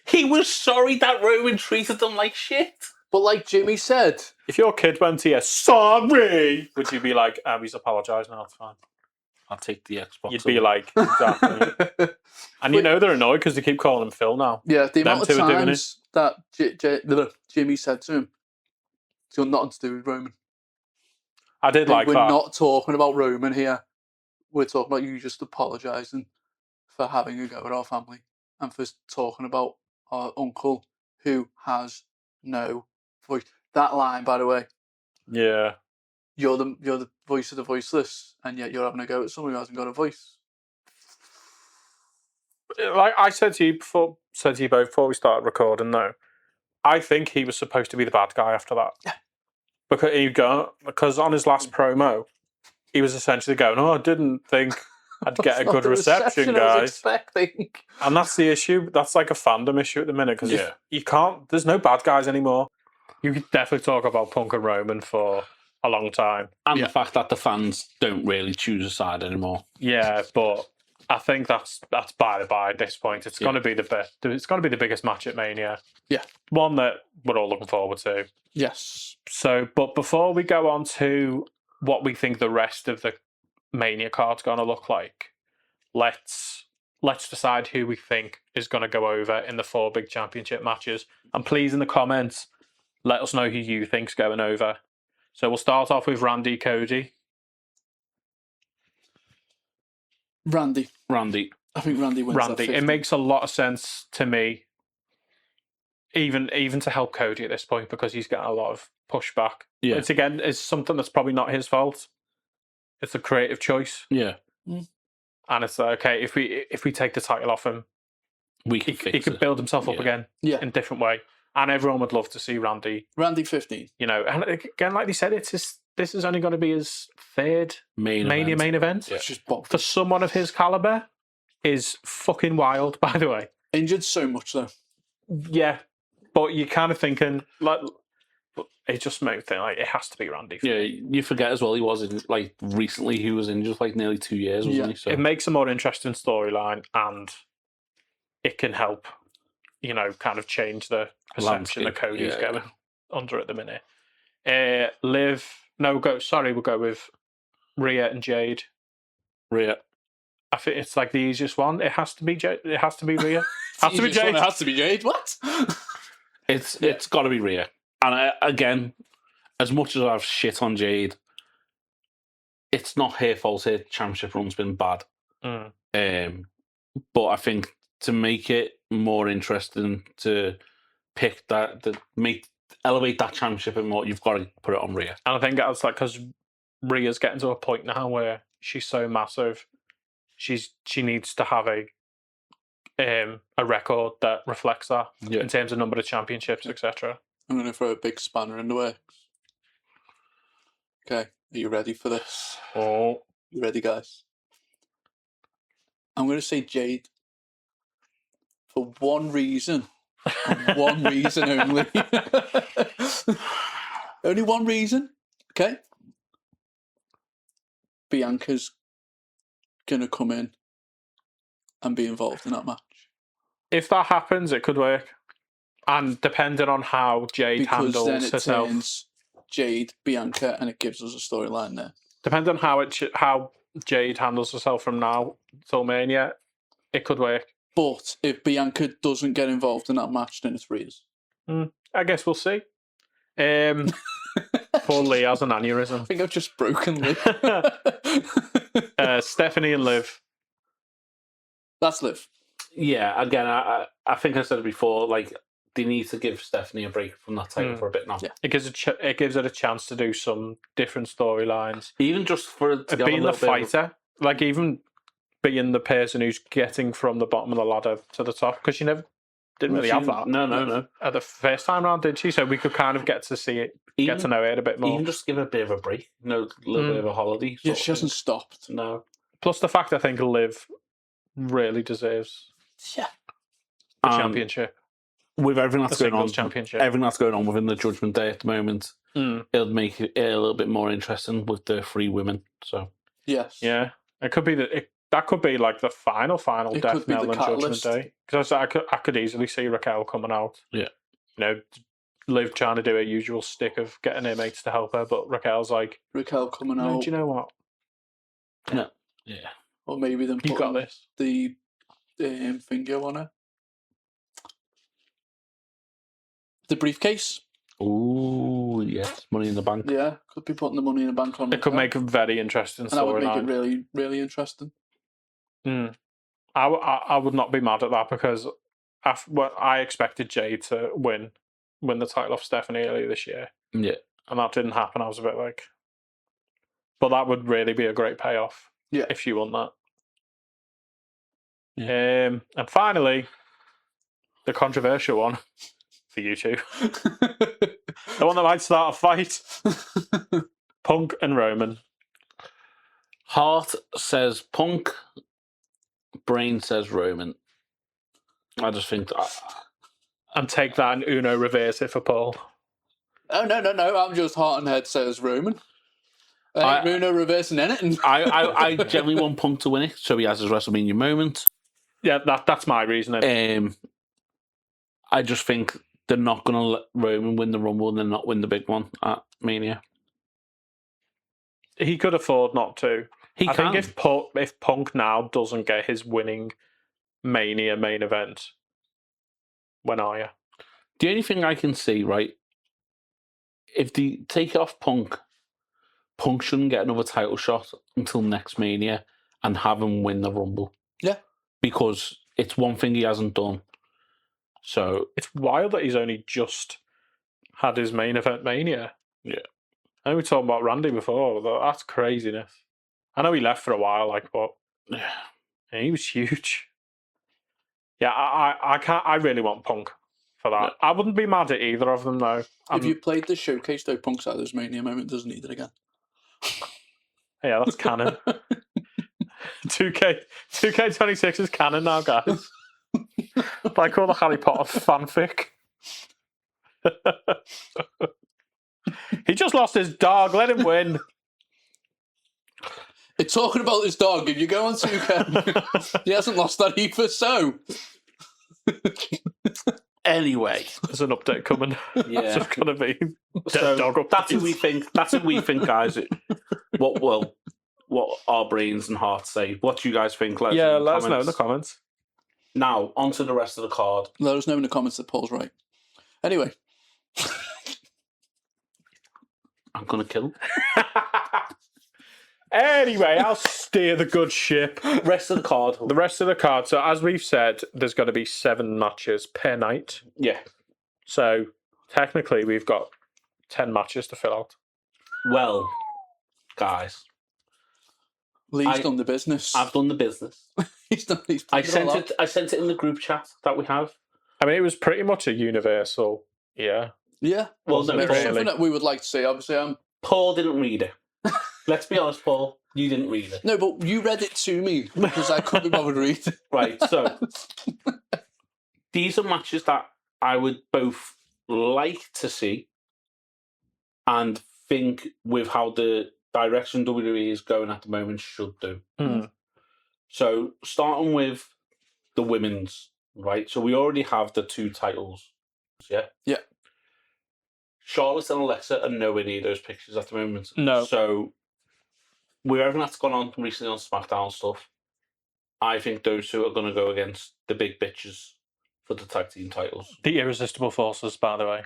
He was sorry that Roman treated them like shit. But like Jimmy said, if your kid went to you, sorry, would you be like, he's apologised now, it's fine. I'll take the Xbox. You'd be like, exactly. And you know they're annoyed because they keep calling him Phil now. Yeah, the amount of times that Jimmy said to him, it's got nothing to do with Roman. I did like that. We're not talking about Roman here. We're talking about you just apologising for having a go at our family and for talking about our uncle who has no voice. That line, by the way. Yeah. You're the voice of the voiceless, and yet you're having a go at someone who hasn't got a voice. Like I said to you both before we started recording, though, I think he was supposed to be the bad guy after that. Yeah. Because on his last promo, he was essentially going, I didn't think I'd get a good reception, guys. I was expecting. And that's the issue. That's like a fandom issue at the minute, because you can't, there's no bad guys anymore. You could definitely talk about Punk and Roman for a long time. And the fact that the fans don't really choose a side anymore. Yeah, but I think that's by the by at this point. It's going to be the best. It's going to be the biggest match at Mania. Yeah. One that we're all looking forward to. Yes. So, but before we go on to what we think the rest of the Mania card's going to look like, let's decide who we think is going to go over in the 4 big championship matches. And please, in the comments, let us know who you think's going over. So we'll start off with Randy Cody. Randy. I think Randy wins. Randy. It makes a lot of sense to me, even to help Cody at this point, because he's getting a lot of pushback. Yeah. It's something that's probably not his fault. It's a creative choice. Yeah. And it's like, okay, if we take the title off him, We he, can fix he could it. build himself up Yeah. again Yeah. in a different way. And everyone would love to see Randy, Randy 15. you know. And again, like they said, this is only going to be his third Main main event. Yeah. It's just bonkers. For someone of his caliber, is fucking wild, by the way. Injured so much, though. Yeah. But you're kind of thinking, like, it just makes me think, like, it has to be Randy. Yeah, you forget as well, he was in, like, recently he was injured, like, nearly 2 years, wasn't Yeah. he? So It makes a more interesting storyline, and it can help, you know, kind of change the perception that Landscape. Cody's Yeah, going under at the minute. We'll go with Rhea and Jade. Rhea. I think it's like the easiest one. It has to be Jade. It has to be Rhea. Has to be Easiest one, Jade. It has to be Jade. What? It's got to be Rhea. And again, as much as I've shit on Jade, it's not her fault. Her championship run's been bad. But I think to make it more interesting, to pick elevate that championship and more, you've got to put it on Rhea. And I think that's like because Rhea's getting to a point now where she's so massive, she needs to have a record that reflects that in terms of number of championships, etc. I'm going to throw a big spanner in the works. Okay, are you ready for this? Oh, You ready, guys? I'm going to say Jade for one reason. And one reason only. Only one reason. Okay? Bianca's going to come in and be involved in that match. if that happens, it could work. And depending on how Jade Because then handles it herself, turns Jade, Bianca, and it gives us a storyline there. depending on how Jade handles herself from now till Mania, it could work. But if Bianca doesn't get involved in that match, then it's Rhea's. I guess we'll see. Poor Lee has an I aneurysm. think I've just broken Liv. Stephanie and Liv. That's Liv. Yeah, again, I think I said it before, like, they need to give Stephanie a break from that title for a bit now. Yeah. It gives it a chance to do some different storylines. Even just for to Being the fighter, like even being the person who's getting from the bottom of the ladder to the top, because she never didn't really have that. No. At the first time round, did she? So we could kind of get to see it, get to know it a bit more. Even just give her a bit of a break, a little bit of a holiday. Yeah, she hasn't stopped. No. Plus the fact I think Liv really deserves Yeah. the championship. With everything that's going on, championship. everything that's going on within the Judgment Day at the moment, it'll make it a little bit more interesting with the 3 women. So Yes. Yeah, it could be that could be like the final It death could be knell the in Judgment catalyst. Day. Because I could easily see Raquel coming out. Yeah. You know, Liv trying to do her usual stick of getting her mates to help her, but Raquel's like, Raquel coming no, out. do you know what? no, yeah, Or maybe them You got putting this. the finger on her. The briefcase. ooh, yes, Money in the Bank. Yeah, could be putting the money in the bank on It could Raquel. make a very interesting And that would make it storyline. really, really interesting. I would not be mad at that because I expected Jade to win the title off Stephanie earlier this year. Yeah. And that didn't happen. I was a bit like, but that would really be a great payoff. Yeah. If she won that. Yeah. And finally, the controversial one for you two, the one that might start a fight: Punk and Roman. Heart says Punk, brain says Roman. I just think And take that and Uno reverse it for Paul. Oh, no. I'm just heart and head says Roman. I ain't Bruno reversing anything. I generally want Punk to win it, so he has his WrestleMania moment. Yeah, that's my reasoning. I just think they're not going to let Roman win the Rumble and then not win the big one at Mania. He could afford not to. I think if Punk now doesn't get his winning Mania main event, when are you? The only thing I can see, right, if they take off Punk shouldn't get another title shot until next Mania and have him win the Rumble. Yeah. Because it's one thing he hasn't done. So It's wild that he's only just had his main event Mania. Yeah. I know we talked about Randy before, but that's craziness. I know he left for a while, but he was huge. Yeah, I can't. I really want Punk for that. I wouldn't be mad at either of them though. If you played the showcase, though, Punk's at this Mania moment doesn't need it again. Yeah, that's canon. 2K26 is canon now, guys. Like all the Harry Potter fanfic. He just lost his dog. Let him win. It's talking about this dog. If you go on 2K, he hasn't lost that either, so. Anyway, There's an update coming. yeah. It's just gonna be So dog updates. that's what we think. That's what we think, guys. What our brains and hearts say. What do you guys think? Let Let us know in the comments. Now, on to the rest of the card. Let us know in the comments that Paul's right. Anyway. I'm gonna kill. Anyway, I'll steer the good ship. Rest of the card. The rest of the card. So as we've said, there's going to be 7 matches per night. Yeah. So technically, we've got 10 matches to fill out. Well, guys, Lee's done the business. I've done the business. He's I sent it in the group chat that we have. I mean, it was pretty much a universal. Yeah. Yeah. Well, no, it's really. something that we would like to see. Obviously, Paul didn't read it. Let's be honest, Paul. You didn't read it. No, but you read it to me because I couldn't be bothered to read it. Right, so these are matches that I would both like to see and think with how the direction WWE is going at the moment should do. So starting with the women's, right? So we already have the 2 titles. Yeah? Yeah. Charlotte and Alexa are nowhere near those pictures at the moment. No. So with everything that's gone on recently on SmackDown stuff, I think those 2 are going to go against the big bitches for the tag team titles. The Irresistible Forces, by the way.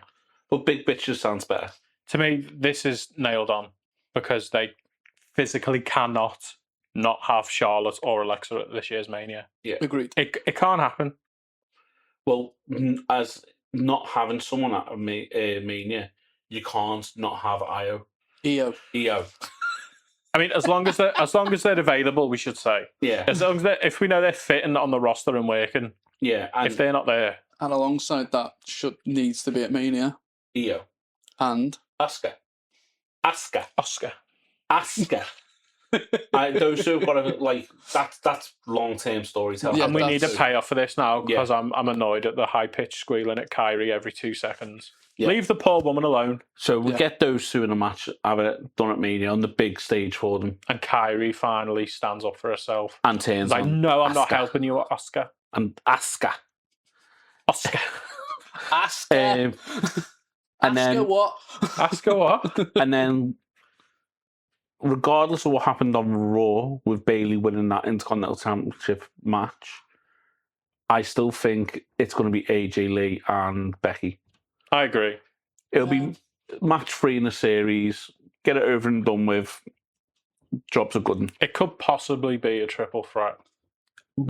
But big bitches sounds better. To me, this is nailed on because they physically cannot not have Charlotte or Alexa at this year's Mania. Yeah. Agreed. It can't happen. Well, as not having someone at a Mania, you can't not have Io. EO. I mean, as long as they're available, we should say. Yeah. As long as if we know they're fitting on the roster and working. Yeah. And If they're not there, And alongside that, needs to be at Mania. Io. And Asuka. Oscar. Asuka. Those 2 have got to, that's long-term storytelling. Yeah, And we need a that's- payoff for this now because Yeah. I'm annoyed at the high-pitched squealing at Kyrie every 2 seconds. Yeah. Leave the poor woman alone. So we Yeah. get those 2 in a match, have it done at Mania on the big stage for them, And Kyrie finally stands up for herself. and turns Like, on no, I'm not Asuka. helping you, Oscar. And Asuka. Oscar. Asuka. And then Asuka what? Oscar what? and then, regardless of what happened on Raw with Bayley winning that Intercontinental Championship match, I still think it's going to be AJ Lee and Becky. I agree. It'll be match 3 in the series. Get it over and done with. Jobs are good. 'un. It could possibly be a triple threat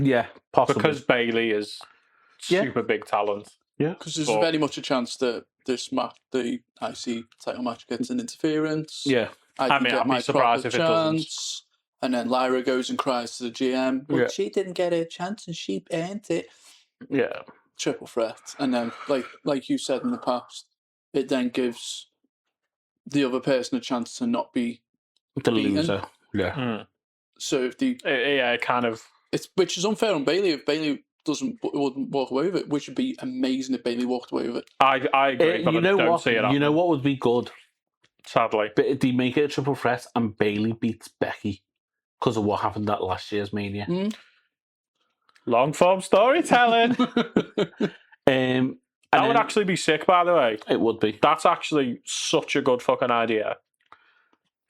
Yeah, possibly. because Bailey is Yeah. super big talent. Because there's But- very much a chance that this match, the IC title match, gets an interference. Yeah. I I can mean, get I'd be my surprised proper if it doesn't. chance. And then Lyra goes and cries to the GM. Well, Yeah. she didn't get a chance and she earned it. Yeah. Triple threat. And then, like you said in the past, it then gives the other person a chance to not be The beaten. loser. Yeah. Mm. So if the Yeah, kind of. which is unfair on Bailey. If Bailey wouldn't walk away with it, which would be amazing if Bailey walked away with it. I agree, but you I know don't what? see it You happening, know what would be good? sadly. But they make it a triple threat and Bayley beats Becky because of what happened at last year's Mania. Long form storytelling. And That would then- actually be sick, by the way. It would be. That's actually such a good fucking idea.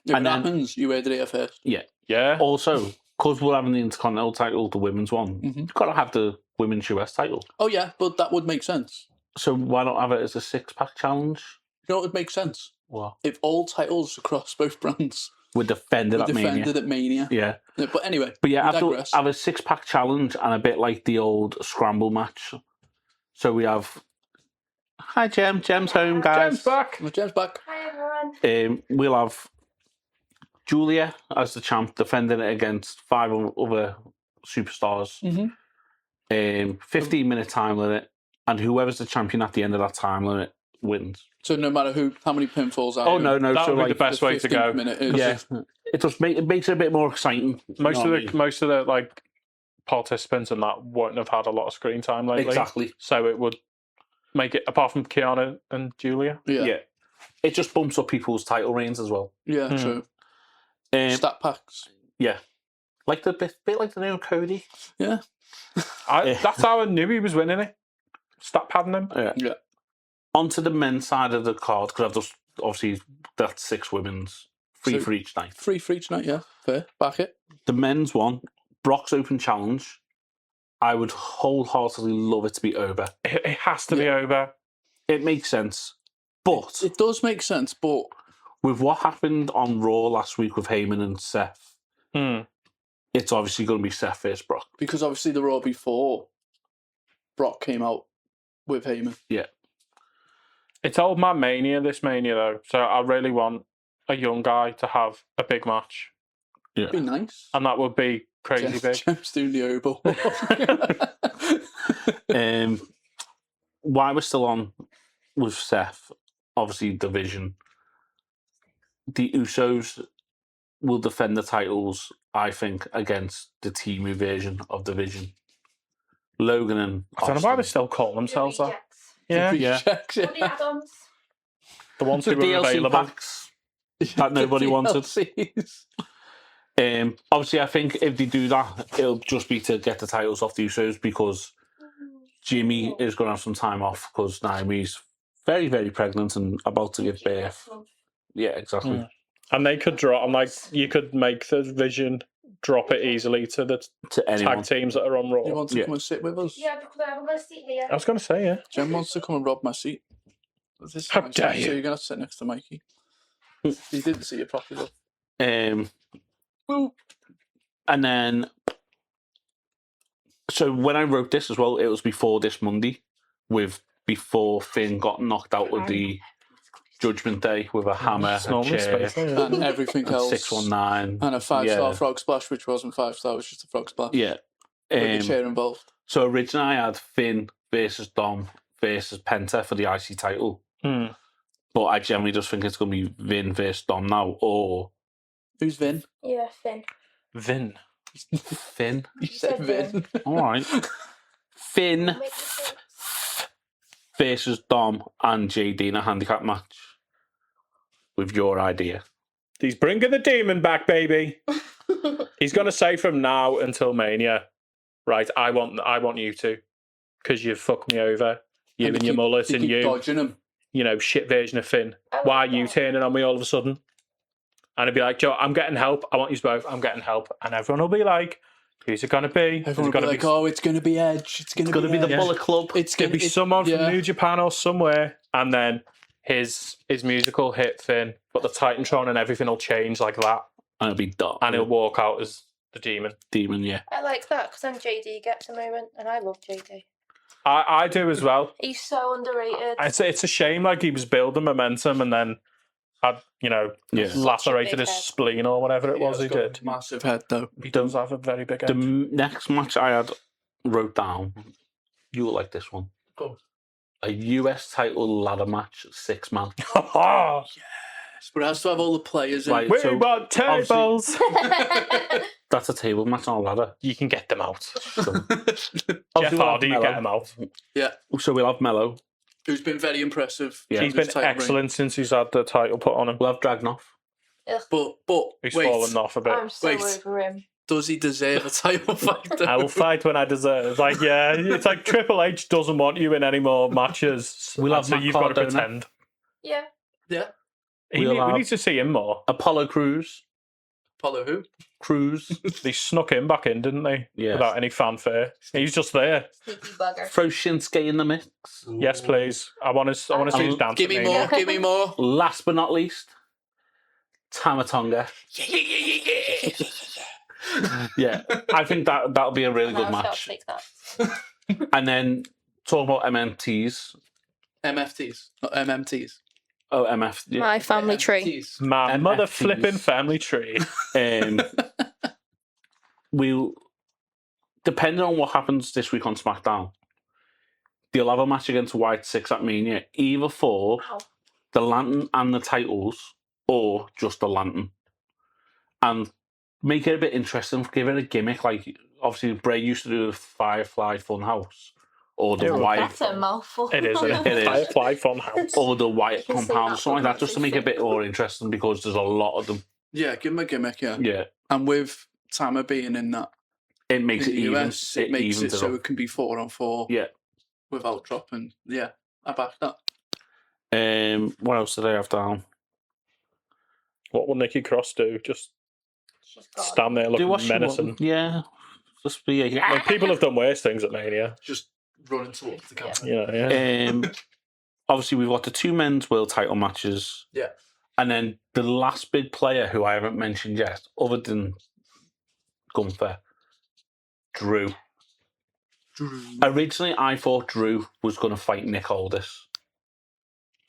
If And it then- happens, you heard it here first. Yeah. Also, because we're having the Intercontinental title, the women's one, Mhm. you've got to have the women's US title. Oh yeah, but that would make sense. So why not have it as a 6-pack challenge? You know what would make sense? Well, If all titles across both brands we're defended were at Mania. defended at Mania. Yeah. But anyway, But yeah, we have, digress. have a 6-pack challenge and a bit like the old scramble match. So we have... Hi, Jem. Jem's home, guys. Jem's back. Well, Jem's back. Hi everyone. We'll have Julia as the champ defending it against 5 other superstars. Mhm. 15-minute time limit, and whoever's the champion at the end of that time limit wins. So no matter how many pinfalls are Oh no, That so would be like the best way to go. 15th minute is yeah, it makes it a bit more exciting. Most you of know the what I mean? most of the like participants in that won't have had a lot of screen time lately. Exactly. So it would make it, apart from Kiana and Julia. yeah. It just bumps up people's title reigns as well. Yeah, true. Stat packs. Yeah, like the bit like the new Cody. Yeah. That's how I knew he was winning it. Stat padding him. Yeah. Onto the men's side of the card, because I've just obviously that's 6 women's, 3 So- for each night. 3 for each night, yeah. Fair. Back it. The men's one, Brock's Open Challenge. I would wholeheartedly love it to be over. It has to be over. It makes sense, but It does make sense, but with what happened on Raw last week with Heyman and Seth, it's obviously going to be Seth versus Brock. because obviously the Raw before Brock came out with Heyman. Yeah. It's old man mania, this mania though. So I really want a young guy to have a big match, Yeah. Be nice. and that would be crazy big. Jeff's doing the oboe. While we're still on with Seth, obviously division, the Usos will defend the titles, I think, against the Timu version of division. Logan and I don't know why they Austin. still call themselves that. Rejects. Yeah, Rejects, What are the add-ons? the ones the who were DLC available. packs that nobody wanted. DLCs. Obviously, I think if they do that, it'll just be to get the titles off the Usos, because Jimmy is going to have some time off because Naomi's very, very pregnant and about to give birth. Yeah, exactly. Mm. And they could drop, and like you could make the division drop it easily to the To anyone. tag teams that are on Raw. You want to Yeah. come and sit with us? Yeah, because I haven't got a seat here. I was going to say, yeah. Jen wants to come and rob my seat. This is How nice, dare so you. you're going to have to sit next to Mikey. He didn't see you properly Um, though. and then, so when I wrote this as well, it was before this Monday, before Finn got knocked out with the Judgment Day with a hammer, It's a normally chair, space, yeah. And everything and else. 619. And a 5-star Yeah. frog splash, which wasn't 5-star, it was just a frog splash. Yeah. With the chair involved. So originally I had Finn versus Dom versus Penta for the IC title, Mm. but I generally just think it's going to be Vin versus Dom now, or Who's Vin? Yeah, Finn. Vin. Finn. You said said Vin. All right. Finn Make it sense. versus Dom and Jade in a handicap match with your idea. He's bringing the demon back, baby. He's going to say from now until Mania, right, I want you to, because you've fucked me over. You and, they your keep- mullet they and keep you, dodging him. you know, shit version of Finn. I Why are like you that. turning on me all of a sudden? And he'd be like, Joe, I'm getting help. I want you both. I'm getting help. And everyone will be like, who's it going to be? Is Everyone it will going be to like, oh, it's going to be Edge. It's going It's to going to be the Edge. Bullet Club. It's It'd going be someone from yeah. New Japan or somewhere, and then his musical hit Finn, but the Titantron and everything will change like that, And it'll be Dom. and he'll walk out as the demon. Demon, yeah. I like that because then JD gets a moment, and I love JD. I do as well. He's so underrated. It's a shame, like he was building momentum and then had, you know, Yeah. lacerated Big his head. spleen or whatever it was Yeah, he it's got a did. Massive head, though. He does have a very big The head. next match I had wrote down, you will like this one. Go. A US title ladder match, 6-man. Oh, But it has to have all the players in. Right. we So, want tables. That's a table match on a ladder. You can get them out. So, Jeff obviously we'll have Hardy, you Mello. get them out. So we'll have Mello. Who's been very impressive. Yeah. He's in his been title reign. excellent since he's had the title put on him. We'll have Dragunov. But He's wait, fallen off a bit. I'm so Wait. over him. does he deserve a title fight? Though? I will fight when I deserve. Like, yeah, it's like Triple H doesn't want you in any more matches. We'll have so Matt you've got to Cardona. pretend. Yeah. Yeah. We'll We have- need to see him more. Apollo Crews. Apollo who? Crews. They snuck him back in, didn't they? Yeah. Without any fanfare. He's just there. Sneaky bugger. Throw Shinsuke in the mix. Yes, please. I want to see his dance. Give me at more. Mania. Give me more. Last but not least, Tamatonga. Yeah, I think that'll be a really good No, I'll match. take that. And then talking about MMTs. MFTs, not MMTs. Oh, MF. Yeah. My family tree. MFTs. My And mother FTs. flipping family tree. We'll depending on what happens this week on SmackDown, they'll have a match against White Six at Mania, either for the Lantern and the titles, or just the Lantern. And make it a bit interesting, give it a gimmick, like obviously Bray used to do the Firefly Funhouse, or the Wyatt. That's a mouthful. It is a It is. Firefly Funhouse. Or the Wyatt You can say compound, that something like for that, just to make it a bit more interesting because there's a lot of them. Yeah, give him a gimmick, yeah. Yeah, And with Tama being in that, it makes in it the even. US, it makes it evens so up. it can be 4-on-4 Yeah. without dropping. Yeah, I back that. What else did I have down? What will Nikki Cross do? Just She's got stand there Do looking what she menacing. wants. Yeah, just be. Like, people have done worse things at Mania. Just running towards the camera. You know, yeah. Obviously, we've got the 2 men's world title matches. Yeah. And then the last big player who I haven't mentioned yet, other than Gunther, Drew. Originally, I thought Drew was going to fight Nick Aldis.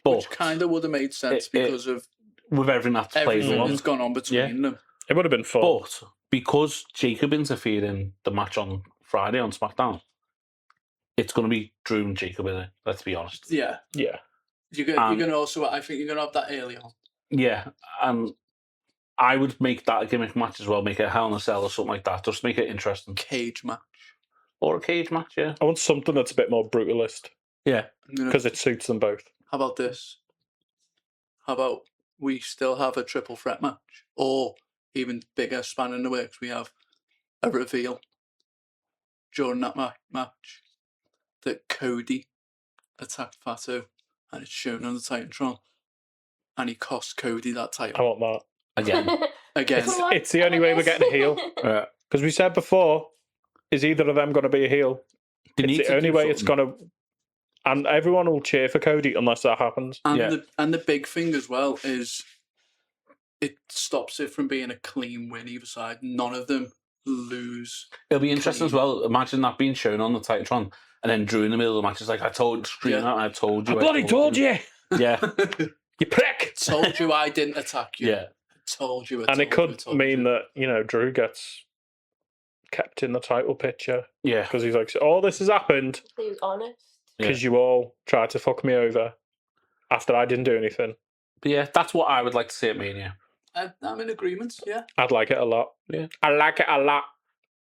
But Which kind of would have made sense because of with everything that's played everything on. that's gone on between them. It would have been fun. But because Jacob interfered in the match on Friday on SmackDown, it's going to be Drew and Jacob in it, let's be honest. Yeah. Yeah. You're going to also, I think you're going to have that early on. Yeah, and I would make that a gimmick match as well, make it a Hell in a Cell or something like that, just make it interesting. Cage match. Or a cage match, yeah. I want something that's a bit more brutalist Yeah. because it suits them both. How about this? How about we still have a triple threat match? Or even bigger span in the works, we have a reveal during that match that Cody attacked Fatu and it's shown on the Titantron and he cost Cody that I title. want Again. Again. It's the only way we're getting a heel. Yeah. Because we said before, is either of them going to be a heel? They need It's to the only do way it's something. going to... And everyone will cheer for Cody unless that happens. And the big thing as well is it stops it from being a clean win either side. None of them lose. It'll be interesting as well. Imagine that being shown on the Titantron and then Drew in the middle of the match is like, I told I told you. I bloody told you! Yeah. You prick! Told you I didn't attack you. Yeah. Told you. And it could mean that, you know, Drew gets kept in the title picture. Yeah. Because he's like, all this has happened He was honest. because you all tried to fuck me over after I didn't do anything. But yeah, that's what I would like to see at Mania. I'm in agreement, yeah. I'd like it a lot. Yeah. I like it a lot.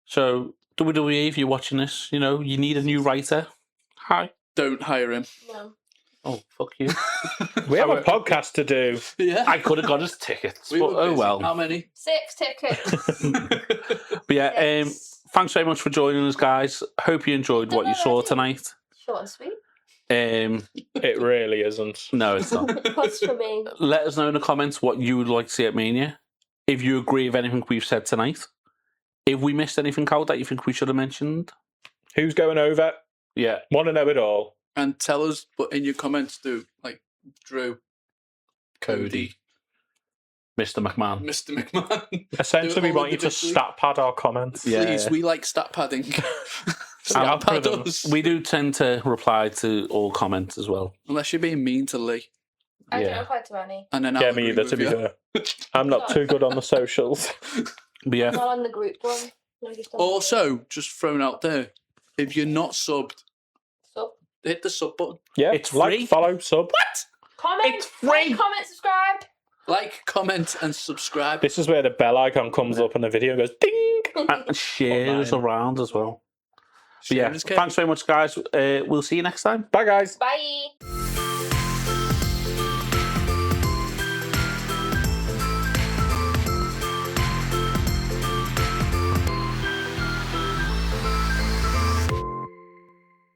So, WWE, if you're watching this, you know, you need a new writer. Hi. Don't hire him. No. Oh, fuck you. We have a podcast to do. Yeah. I could have got us tickets, We but were oh busy. well. How many? 6 tickets. But yeah, Yes. thanks very much for joining us, guys. Hope you enjoyed what you saw tonight. Short and sweet. It really isn't. No, it's not. Plus for me. Let us know in the comments what you would like to see at Mania. If you agree with anything we've said tonight. If we missed anything out that you think we should have mentioned. Who's going over? Yeah. Want to know it all. And tell us, but in your comments, do like Drew, Cody. Mr. McMahon. Mr. McMahon. Essentially, we Do it all want you to individually. stat pad our comments. Yeah. Please, we like stat padding. I'll Stat pad put them. us. We do tend to reply to all comments as well. Unless you're being mean to Lee. I Yeah. don't reply to any. And then Yeah, I'll me agree either, to be with you. fair. I'm not too good on the socials. But yeah, Not on the group one. No, just on the Also, just thrown out there, if you're not subbed, sub. hit the sub button. Yeah, It's like, free. follow, sub. Comment. It's free. Like, comment, subscribe. Like, comment, and subscribe. This is where the bell icon comes up and the video goes ding. and share us around as well. But yeah, Sharing is caring. thanks very much, guys. We'll see you next time. Bye, guys. Bye.